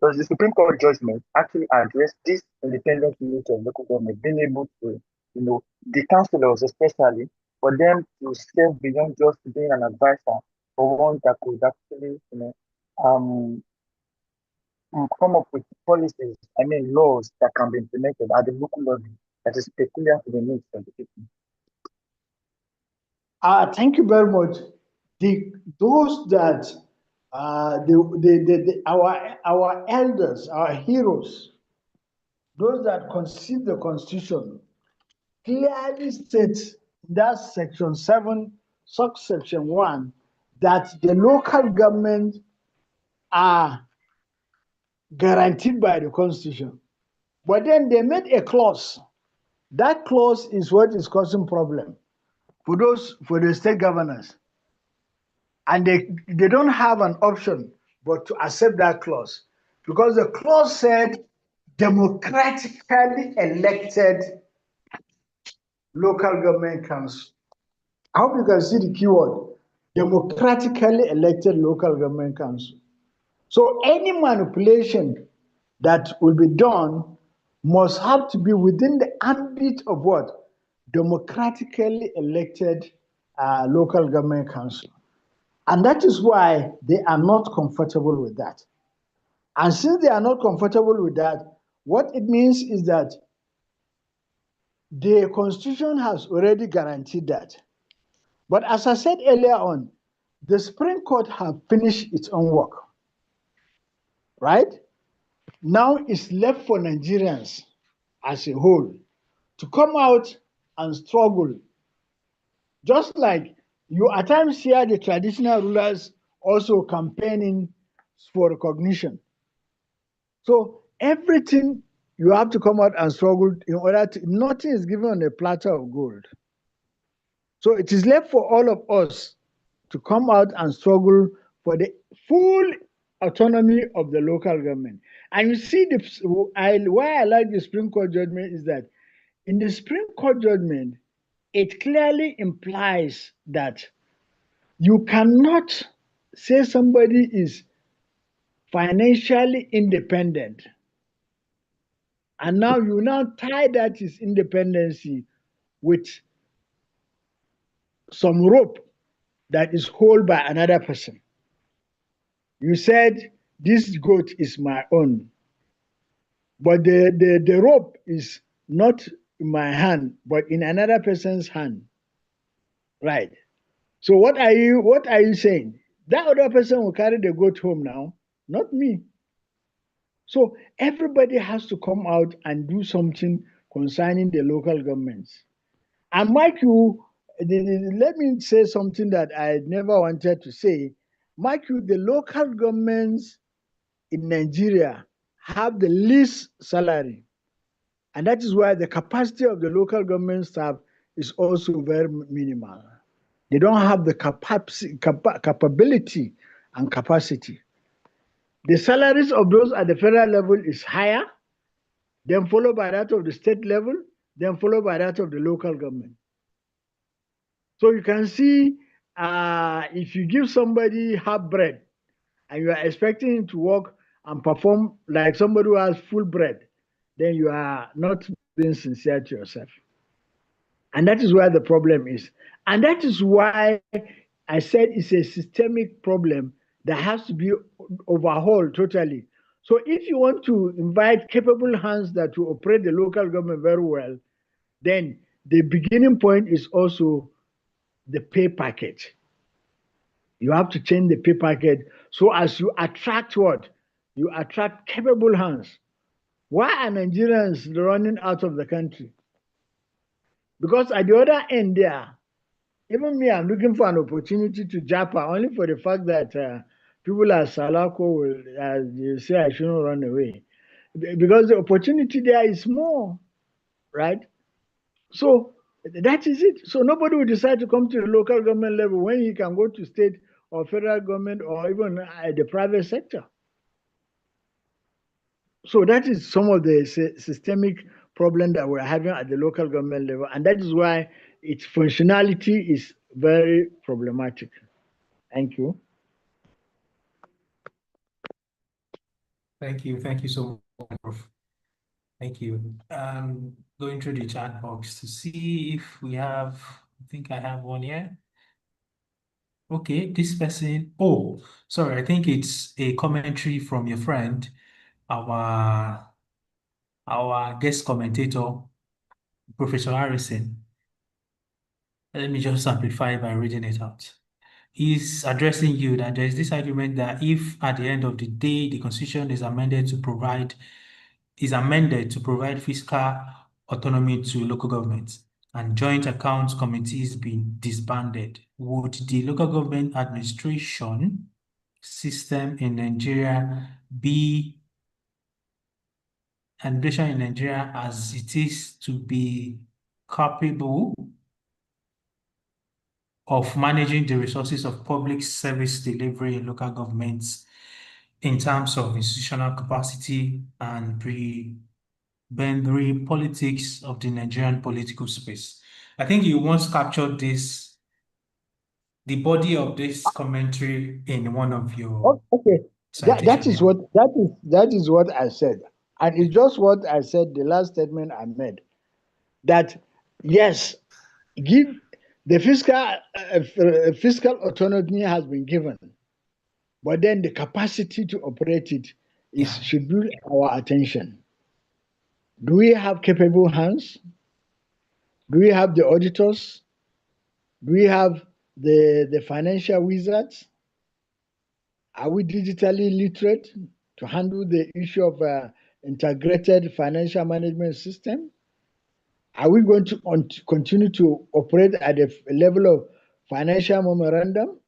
does the Supreme Court judgment actually address this independent unity of local government, being able to, the councillors especially, for them to serve beyond just being an advisor, for one that could actually, um, come up with policies, laws that can be implemented at the local level that is peculiar to the needs of the people. Thank you very much. Those that our elders, our heroes, those that conceived the Constitution, clearly states that Section 7, subsection 1, that the local government are guaranteed by the Constitution. But then they made a clause. That clause is what is causing problem for the state governors. And they don't have an option but to accept that clause, because the clause said democratically elected local government council. I hope you can see the keyword, democratically elected local government council. So any manipulation that will be done must have to be within the ambit of what? Democratically elected local government council. And that is why they are not comfortable with that. And since they are not comfortable with that, what it means is that the Constitution has already guaranteed that. But as I said earlier on, the Supreme Court have finished its own work, right? Now it's left for Nigerians as a whole to come out and struggle. Just like you at times hear the traditional rulers also campaigning for recognition. So everything you have to come out and struggle in order to, nothing is given on a platter of gold. So it is left for all of us to come out and struggle for the full autonomy of the local government. And you see, why I like the Supreme Court judgment is that in the Supreme Court judgment, it clearly implies that you cannot say somebody is financially independent and now you now tie that his independency with some rope that is held by another person. You said, this goat is my own, but the rope is not in my hand, but in another person's hand. Right. So what are you saying? That other person will carry the goat home now, not me. So everybody has to come out and do something concerning the local governments. And Mike, let me say something that I never wanted to say. Mike, the local governments in Nigeria have the least salary. And that is why the capacity of the local government staff is also very minimal. They don't have the capability and capacity. The salaries of those at the federal level is higher, then followed by that of the state level, then followed by that of the local government. So you can see if you give somebody half bread and you are expecting him to work and perform like somebody who has full bread, then you are not being sincere to yourself. And that is where the problem is. And that is why I said it's a systemic problem that has to be overhauled totally. So if you want to invite capable hands that will operate the local government very well, then the beginning point is also the pay package. You have to change the pay package so as you attract what? You attract capable hands. Why are Nigerians running out of the country? Because at the other end there, even me, I'm looking for an opportunity to Japan only for the fact that people like Salako will you say I shouldn't run away. Because the opportunity there is more, right? So that is it. So nobody will decide to come to the local government level when he can go to state or federal government or even the private sector. So that is some of the systemic problem that we're having at the local government level, and that is why its functionality is very problematic. Thank you. Thank you so much, Prof. Thank you. Going through the chat box to see if we have, I think I have one here. Okay, this person, oh, sorry, I think it's a commentary from your friend, our guest commentator, Professor Harrison. Let me just amplify by reading it out. He's addressing you that there's this argument that if at the end of the day the constitution is amended to provide fiscal autonomy to local governments and joint account committees be disbanded, would the local government administration system in Nigeria be as it is to be capable of managing the resources of public service delivery in local governments in terms of institutional capacity and prebendary politics of the Nigerian political space? I think you once captured the body of this commentary in one of your okay. That is what I said, and it's just what I said. The last statement I made, that yes, give the fiscal autonomy has been given, but then the capacity to operate it should be our attention. Do we have capable hands? Do we have the auditors? Do we have the financial wizards? Are we digitally literate to handle the issue of integrated financial management system? Are we going to continue to operate at a level of financial memorandum?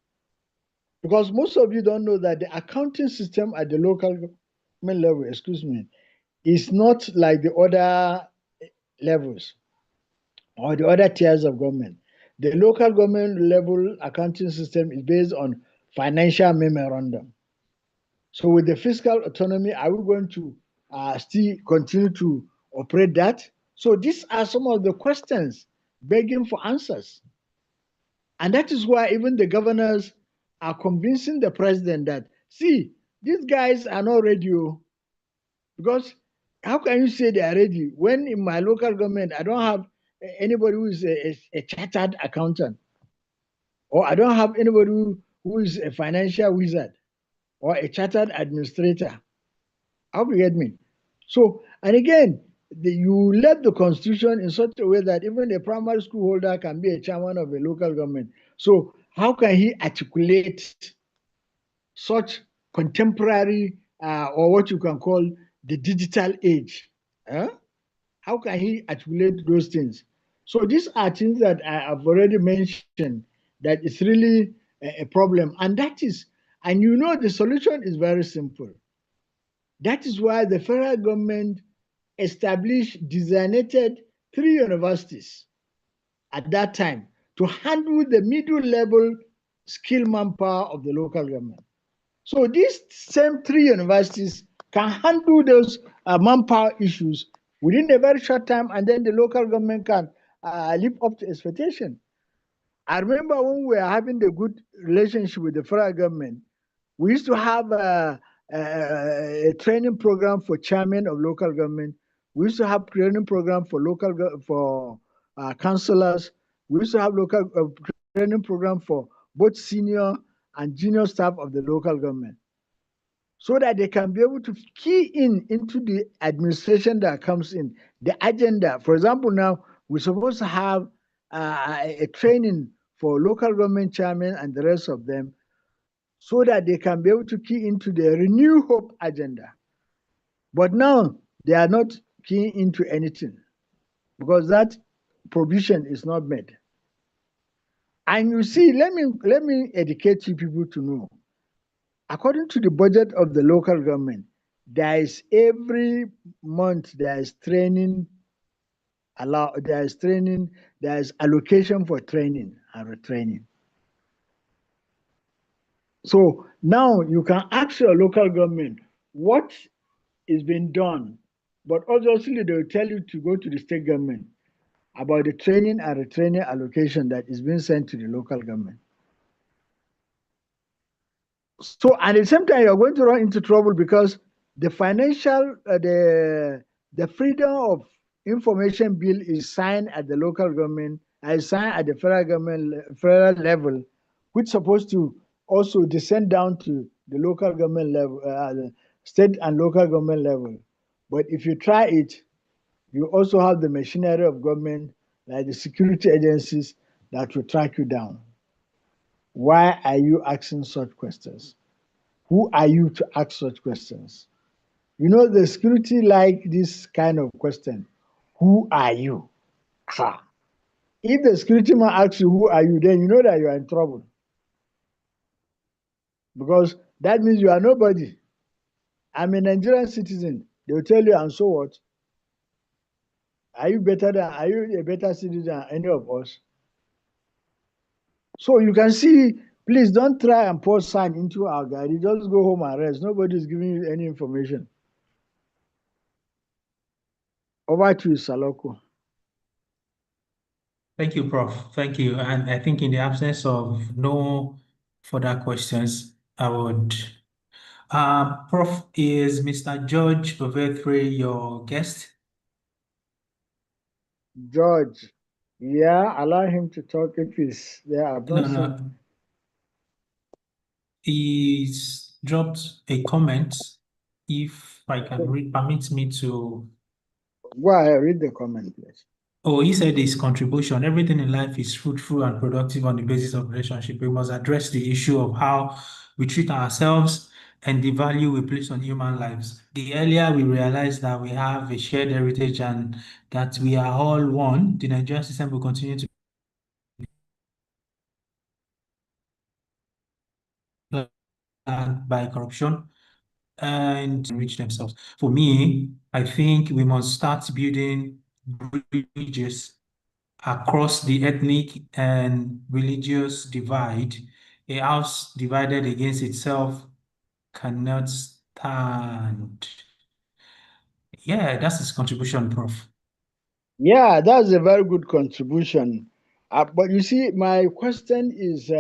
Because most of you don't know that the accounting system at the local government level, is not like the other levels or the other tiers of government. The local government level accounting system is based on financial memorandum. So with the fiscal autonomy, are we going to still continue to operate that? So these are some of the questions begging for answers. And that is why even the governors are convincing the president that, see, these guys are not ready. Because how can you say they are ready when in my local government, I don't have anybody who is a chartered accountant, or I don't have anybody who is a financial wizard or a chartered administrator? How do you get me? So, and again, you let the constitution in such a way that even a primary school holder can be a chairman of a local government. So how can he articulate such contemporary or what you can call the digital age? How can he articulate those things? So these are things that I have already mentioned that it's really a problem. And the solution is very simple. That is why the federal government established, designated 3 universities at that time to handle the middle level skill manpower of the local government. So these same 3 universities can handle those manpower issues within a very short time, and then the local government can live up to expectation. I remember when we were having the good relationship with the federal government, we used to have a training program for chairmen of local government. We used to have training program for councillors. We used to have local training program for both senior and junior staff of the local government, so that they can be able to key into the administration that comes in, the agenda. For example, now we're supposed to have a training for local government chairmen and the rest of them, so that they can be able to key into the Renew Hope agenda. But now they are not keying into anything because that provision is not made. And you see, let me educate you people to know. According to the budget of the local government, there is every month there is training there is allocation for training and retraining. So now you can ask your local government what is being done, but obviously they will tell you to go to the state government about the training and retraining allocation that is being sent to the local government. So at the same time, you're going to run into trouble because the financial, the freedom of information bill is signed at the local government, is signed at the federal level, which is supposed to also descend down to the local government level, the state and local government level. But if you try it, you also have the machinery of government, like the security agencies, that will track you down. Why are you asking such questions? Who are you to ask such questions? You know, the security like this kind of question. Who are you? Ha. If the security man asks you, who are you, then you know that you are in trouble. Because that means you are nobody. I'm a Nigerian citizen. They will tell you, and so what? Are you a better citizen than any of us? So you can see, please don't try and pour sand into our garden. Just go home and rest. Nobody is giving you any information. Over to you, Saloko. Thank you, Prof. Thank you. And I think in the absence of no further questions, I would. Prof, is Mr. George Ovethre your guest? George, yeah, allow him to talk if he's there. I've not seen. No. He's dropped a comment. If I can permit me to. Go ahead, read the comment, please. Oh, he said his contribution, everything in life is fruitful and productive on the basis of relationship. We must address the issue of how we treat ourselves and the value we place on human lives. The earlier we realize that we have a shared heritage and that we are all one, the Nigerian system will continue to be by corruption and enrich themselves. For me, I think we must start building bridges across the ethnic and religious divide. A house divided against itself cannot stand. Yeah, that's his contribution, Prof. Yeah, that's a very good contribution. But you see, my question is,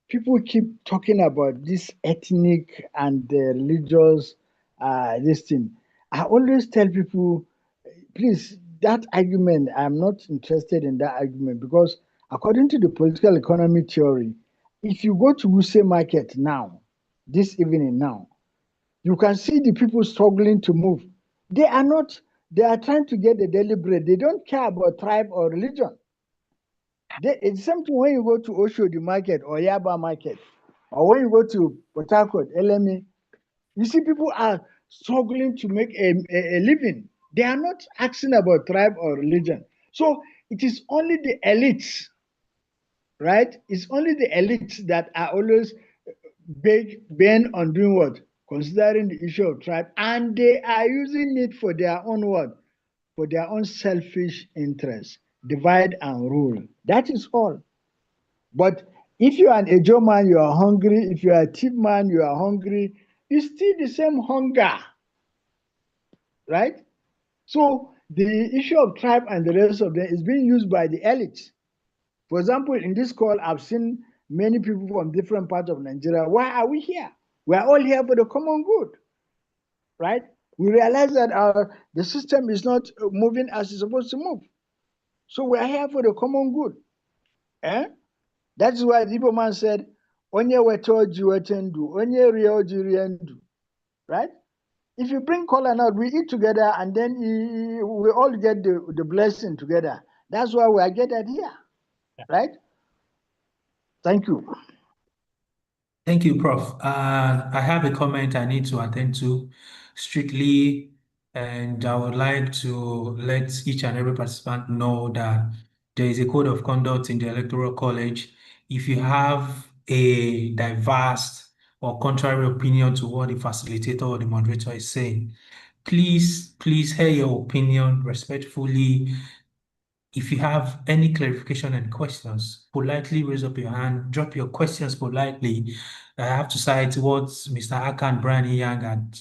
people keep talking about this ethnic and religious this thing. I always tell people, please, that argument, I'm not interested in that argument because according to the political economy theory, if you go to Wuse Market now, this evening now, you can see the people struggling to move. They are trying to get the daily bread. They don't care about tribe or religion. It's something when you go to Oshodi Market or Yaba Market, or when you go to Port Harcourt, LMA, you see people are struggling to make a living. They are not asking about tribe or religion. So it is only the elites, right? It's only the elites that are always bent on doing what? Considering the issue of tribe, and they are using it for their own what? For their own selfish interests. Divide and rule. That is all. But if you are an Ejo man, you are hungry. If you are a Tip man, you are hungry. It's still the same hunger, right? So the issue of tribe and the rest of them is being used by the elites. For example, in this call, I've seen many people from different parts of Nigeria. Why are we here? We are all here for the common good, right? We realize that the system is not moving as it's supposed to move. So we are here for the common good. Eh? That's why the Igbo man said, Onye wetoji wetendu, onye rioji riendu. Right? If you bring kola nut, we eat together and then we all get the blessing together. That's why we are gathered here. Right? Thank you. Thank you, Prof. I have a comment I need to attend to strictly, and I would like to let each and every participant know that there is a code of conduct in the Electoral College. If you have a diverse or contrary opinion to what the facilitator or the moderator is saying, please hear your opinion respectfully. If you have any clarification and questions, politely raise up your hand, drop your questions politely. I have to cite what Mr. Akan Brian Young had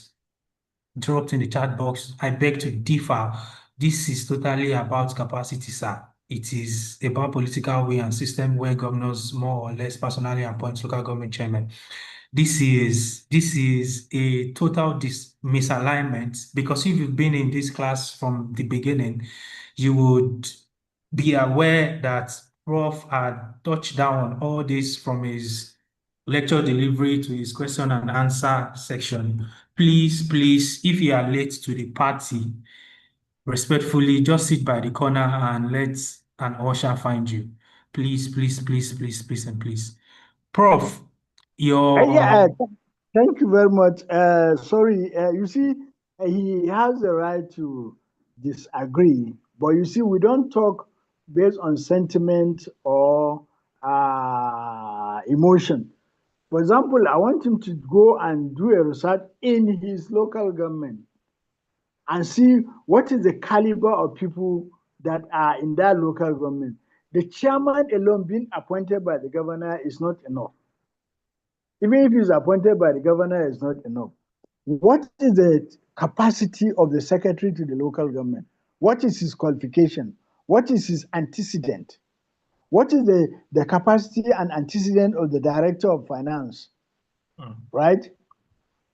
dropped in the chat box. I beg to differ. This is totally about capacity, sir. It is about political will and system where governors more or less personally appoint local government chairman. This is a total misalignment, because if you've been in this class from the beginning, you would be aware that Prof had touched down on all this from his lecture delivery to his question and answer section. Please, if you are late to the party, respectfully, just sit by the corner and let an usher find you. Please, and please. Prof, Yeah, your thank you very much. Sorry, you see, he has the right to disagree, but you see, we don't talk based on sentiment or emotion. For example, I want him to go and do a research in his local government and see what is the caliber of people that are in that local government. The chairman alone being appointed by the governor is not enough. Even if he's appointed by the governor, it's not enough. What is the capacity of the secretary to the local government? What is his qualification? What is his antecedent? What is the capacity and antecedent of the director of finance? Right?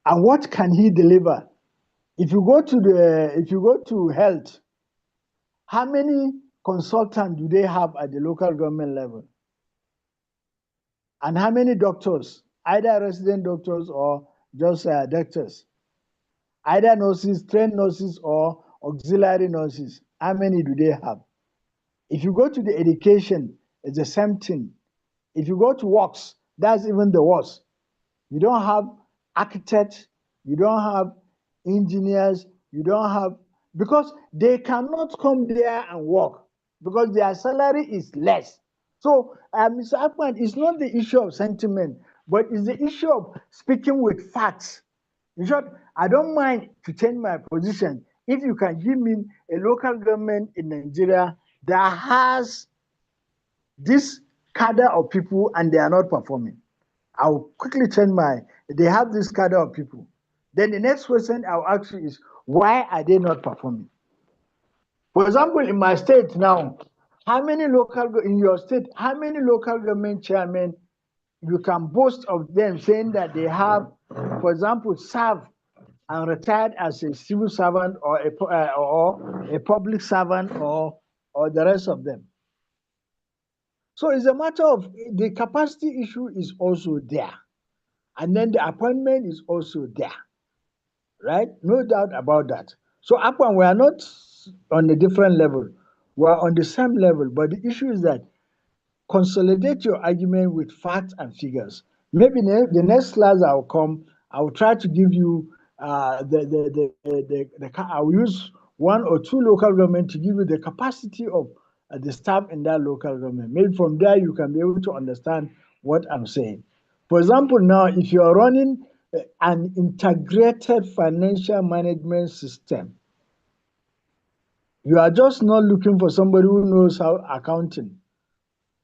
And what can he deliver? If you go to health, how many consultants do they have at the local government level? And how many doctors, either resident doctors or just doctors? Either nurses, trained nurses, or auxiliary nurses. How many do they have? If you go to the education, it's the same thing. If you go to works, that's even the worst. You don't have architects, you don't have engineers, you don't have, because they cannot come there and work because their salary is less. So, Mr. Akman, it's not the issue of sentiment, but it's the issue of speaking with facts. In short, I don't mind to change my position if you can give me a local government in Nigeria that has this cadre of people and they are not performing. I'll quickly change they have this cadre of people. Then the next question I'll ask you is, why are they not performing? For example, in my state now, in your state, how many local government chairmen you can boast of them saying that they have, for example, served and retired as a civil servant or a public servant or the rest of them? So it's a matter of the capacity issue is also there. And then the appointment is also there, right? No doubt about that. So Akwan, we are not on a different level. We are on the same level, but the issue is that consolidate your argument with facts and figures. Maybe the next class I'll come, I will try to give you I will use one or two local government to give you the capacity of the staff in that local government. Maybe from there you can be able to understand what I'm saying. For example, now if you are running an integrated financial management system, you are just not looking for somebody who knows how accounting,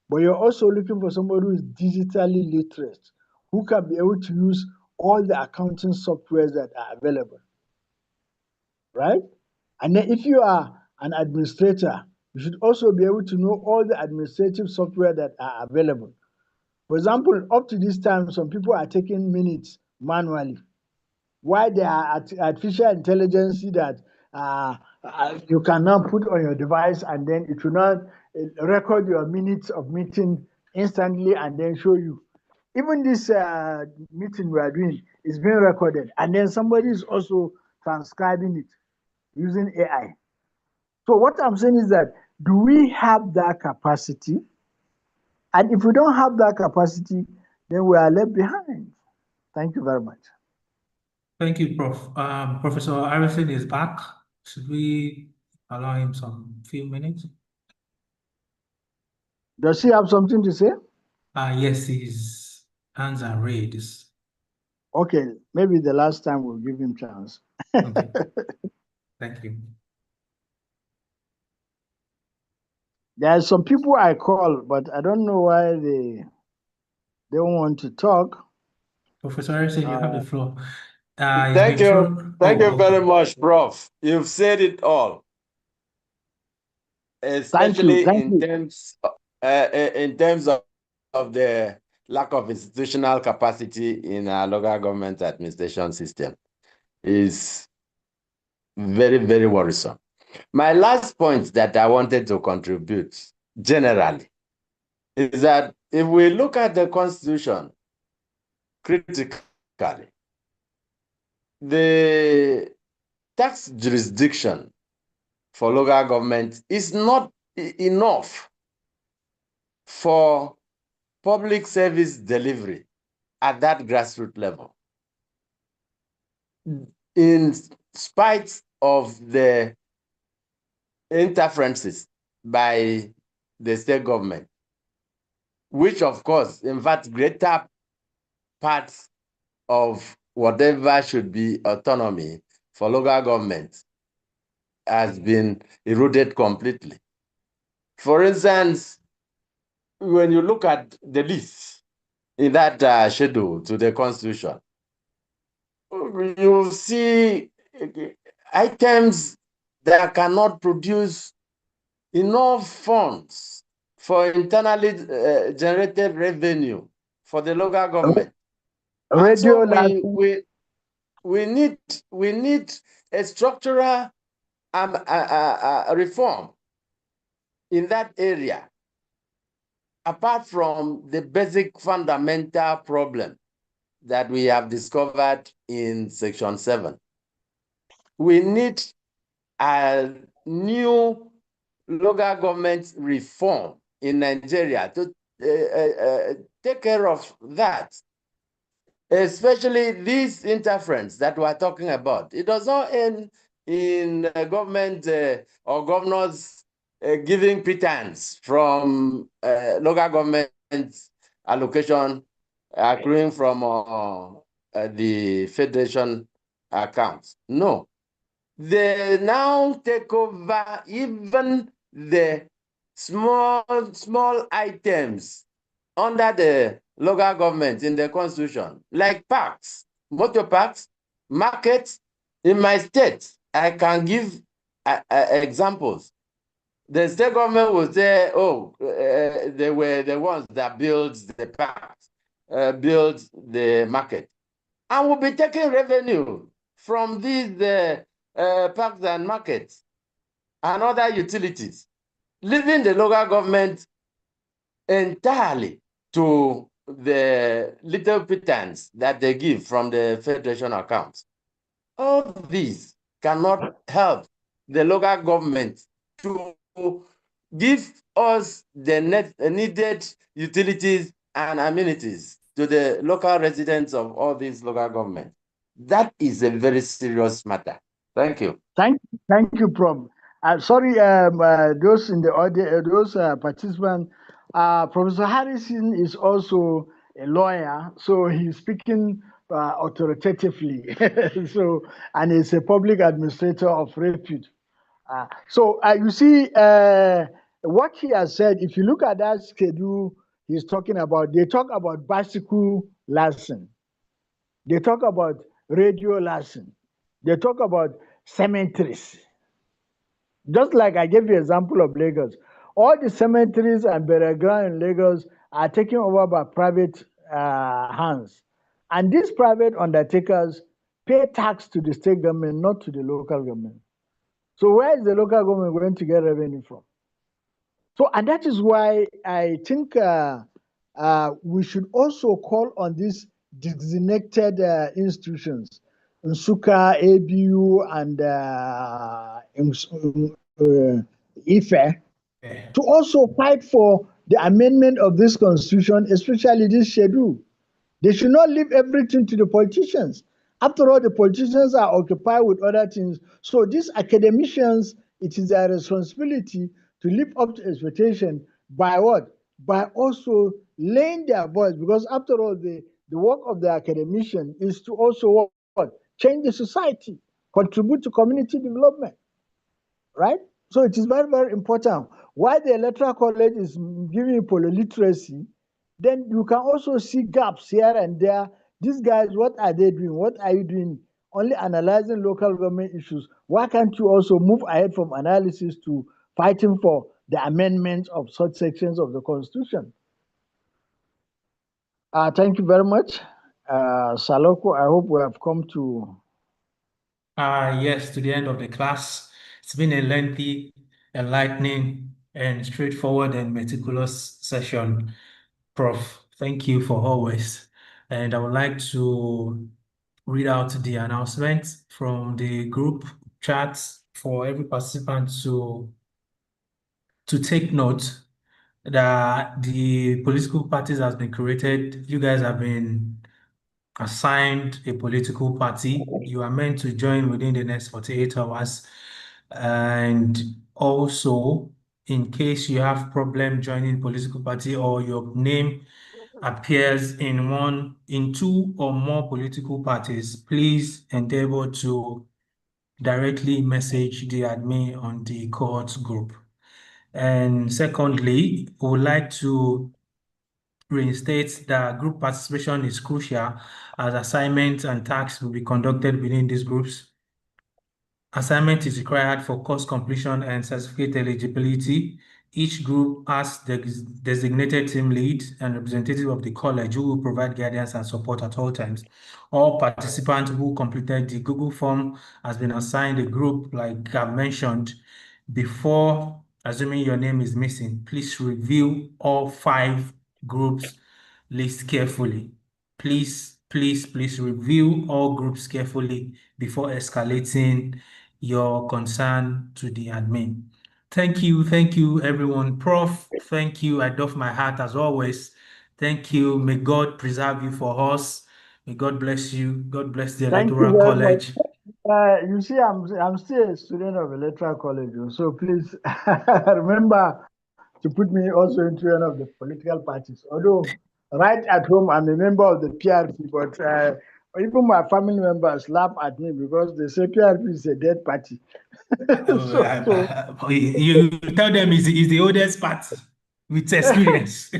but you're also looking for somebody who is digitally literate, who can be able to use all the accounting softwares that are available, right? And then if you are an administrator, you should also be able to know all the administrative software that are available. For example, up to this time, some people are taking minutes manually. Why there are artificial intelligence that you can now put on your device and then it will not record your minutes of meeting instantly and then show you. Even this meeting we are doing is being recorded, and then somebody is also transcribing it using AI. So what I'm saying is that, do we have that capacity? And if we don't have that capacity, then we are left behind. Thank you very much. Thank you, Prof. Professor Harrison is back. Should we allow him some few minutes? Does he have something to say? Yes, his hands are raised. Okay, maybe the last time we'll give him chance. Okay. Thank you. There are some people I call, but I don't know why they don't want to talk. Professor Harrison, you have the floor. Thank you. Thank you very much, Prof. You've said it all, especially in terms of the lack of institutional capacity in our local government administration system is very, very worrisome. My last point that I wanted to contribute generally is that if we look at the Constitution critically, the tax jurisdiction for local government is not enough for public service delivery at that grassroots level, in spite of the interferences by the state government, which of course, in fact, greater parts of whatever should be autonomy for local government has been eroded completely. For instance, when you look at the list in that schedule to the Constitution, you see items that cannot produce enough funds for internally generated revenue for the local government. And so we need a structural reform in that area, apart from the basic fundamental problem that we have discovered in Section 7. We need a new local government reform in Nigeria to take care of that, especially these interference that we're talking about. It does not end in government or governors giving pittance from local government allocation accruing from the federation accounts. No. They now take over even the small items under the local government in the Constitution, like parks, motor parks, markets. In my state, I can give examples. The state government will say, oh, they were the ones that built the parks, built the market, and will be taking revenue from these parks and markets and other utilities, leaving the local government entirely to the little pittance that they give from the federation accounts. All these cannot help the local government to give us the needed utilities and amenities to the local residents of all these local governments. That is a very serious matter. Thank you. Thank you, Prof. Sorry, those in the audience, those participants. Professor Harrison is also a lawyer, so he's speaking authoritatively. So, and he's a public administrator of repute. So you see, what he has said. If you look at that schedule, he's talking about. They talk about bicycle lesson. They talk about radio lesson. They talk about cemeteries. Just like I gave you example of Lagos, all the cemeteries and burial ground in Lagos are taken over by private hands. And these private undertakers pay tax to the state government, not to the local government. So where is the local government going to get revenue from? So, and that is why I think we should also call on these designated institutions, Nsuka, ABU, and IFE, to also fight for the amendment of this constitution, especially this schedule. They should not leave everything to the politicians. After all, the politicians are occupied with other things. So these academicians, it is their responsibility to live up to expectation by what? By also laying their voice, because after all, the work of the academician is to also what? Change the society, contribute to community development, right? So it is very, very important. Why the electoral college is giving polyliteracy, then you can also see gaps here and there. These guys, what are they doing? What are you doing? Only analyzing local government issues. Why can't you also move ahead from analysis to fighting for the amendment of such sections of the Constitution? Thank you very much. Saloko, I hope we have come to... Yes, to the end of the class. It's been a lengthy, enlightening, and straightforward and meticulous session, Prof. Thank you for always. And I would like to read out the announcement from the group chat for every participant to take note that the political parties has been created. You guys have been assigned a political party. You are meant to join within the next 48 hours. And also, in case you have problem joining political party or your name appears in two or more political parties, please endeavor to directly message the admin on the cohort group. And secondly, we would like to reinstate that group participation is crucial as assignments and tasks will be conducted within these groups. Assignment is required for course completion and certificate eligibility. Each group has the designated team lead and representative of the college who will provide guidance and support at all times. All participants who completed the Google form has been assigned a group, like I've mentioned before. Assuming your name is missing, please review all 5 groups list carefully. Please review all groups carefully before escalating your concern to the admin. Thank you, everyone. Prof, thank you. I doff my hat as always. Thank you. May God preserve you for us. May God bless you. God bless the Thank you Electoral very much. College. You see, I'm still a student of Electoral College, so please remember to put me also into one of the political parties. Although right at home, I'm a member of the PRP, but even my family members laugh at me because they say PRP is a dead party. You tell them it's the oldest party with experience.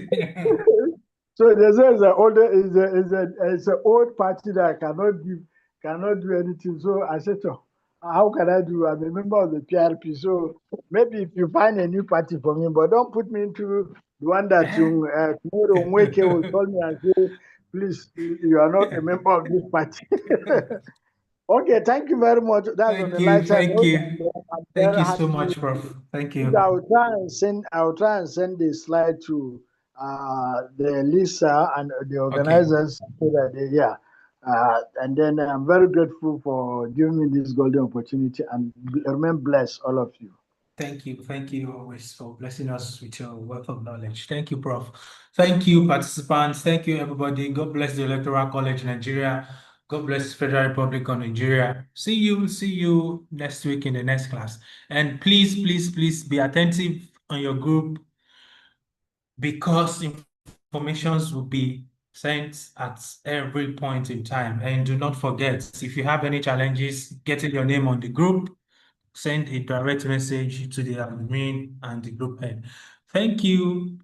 So they say it's an old party that cannot do anything. So I said, oh, how can I do? I'm a member of the PRP. So maybe if you find a new party for me, but don't put me into the one that tomorrow Mweke will call me and say, please, you are not a member of this party. Okay, thank you very much. That's on the light side. Thank you. Thank you so much, Prof. Thank you. I will try and send the slide to the Lisa and the organizers so that they, and then I'm very grateful for giving me this golden opportunity and remain blessed, all of you. Thank you always for blessing us with your wealth of knowledge. Thank you, Prof. Thank you, participants. Thank you, everybody. God bless the Electoral College Nigeria. God bless Federal Republic of Nigeria. See you next week in the next class. And please be attentive on your group because informations will be sent at every point in time. And do not forget, if you have any challenges getting your name on the group, send a direct message to the admin and the group head. Thank you.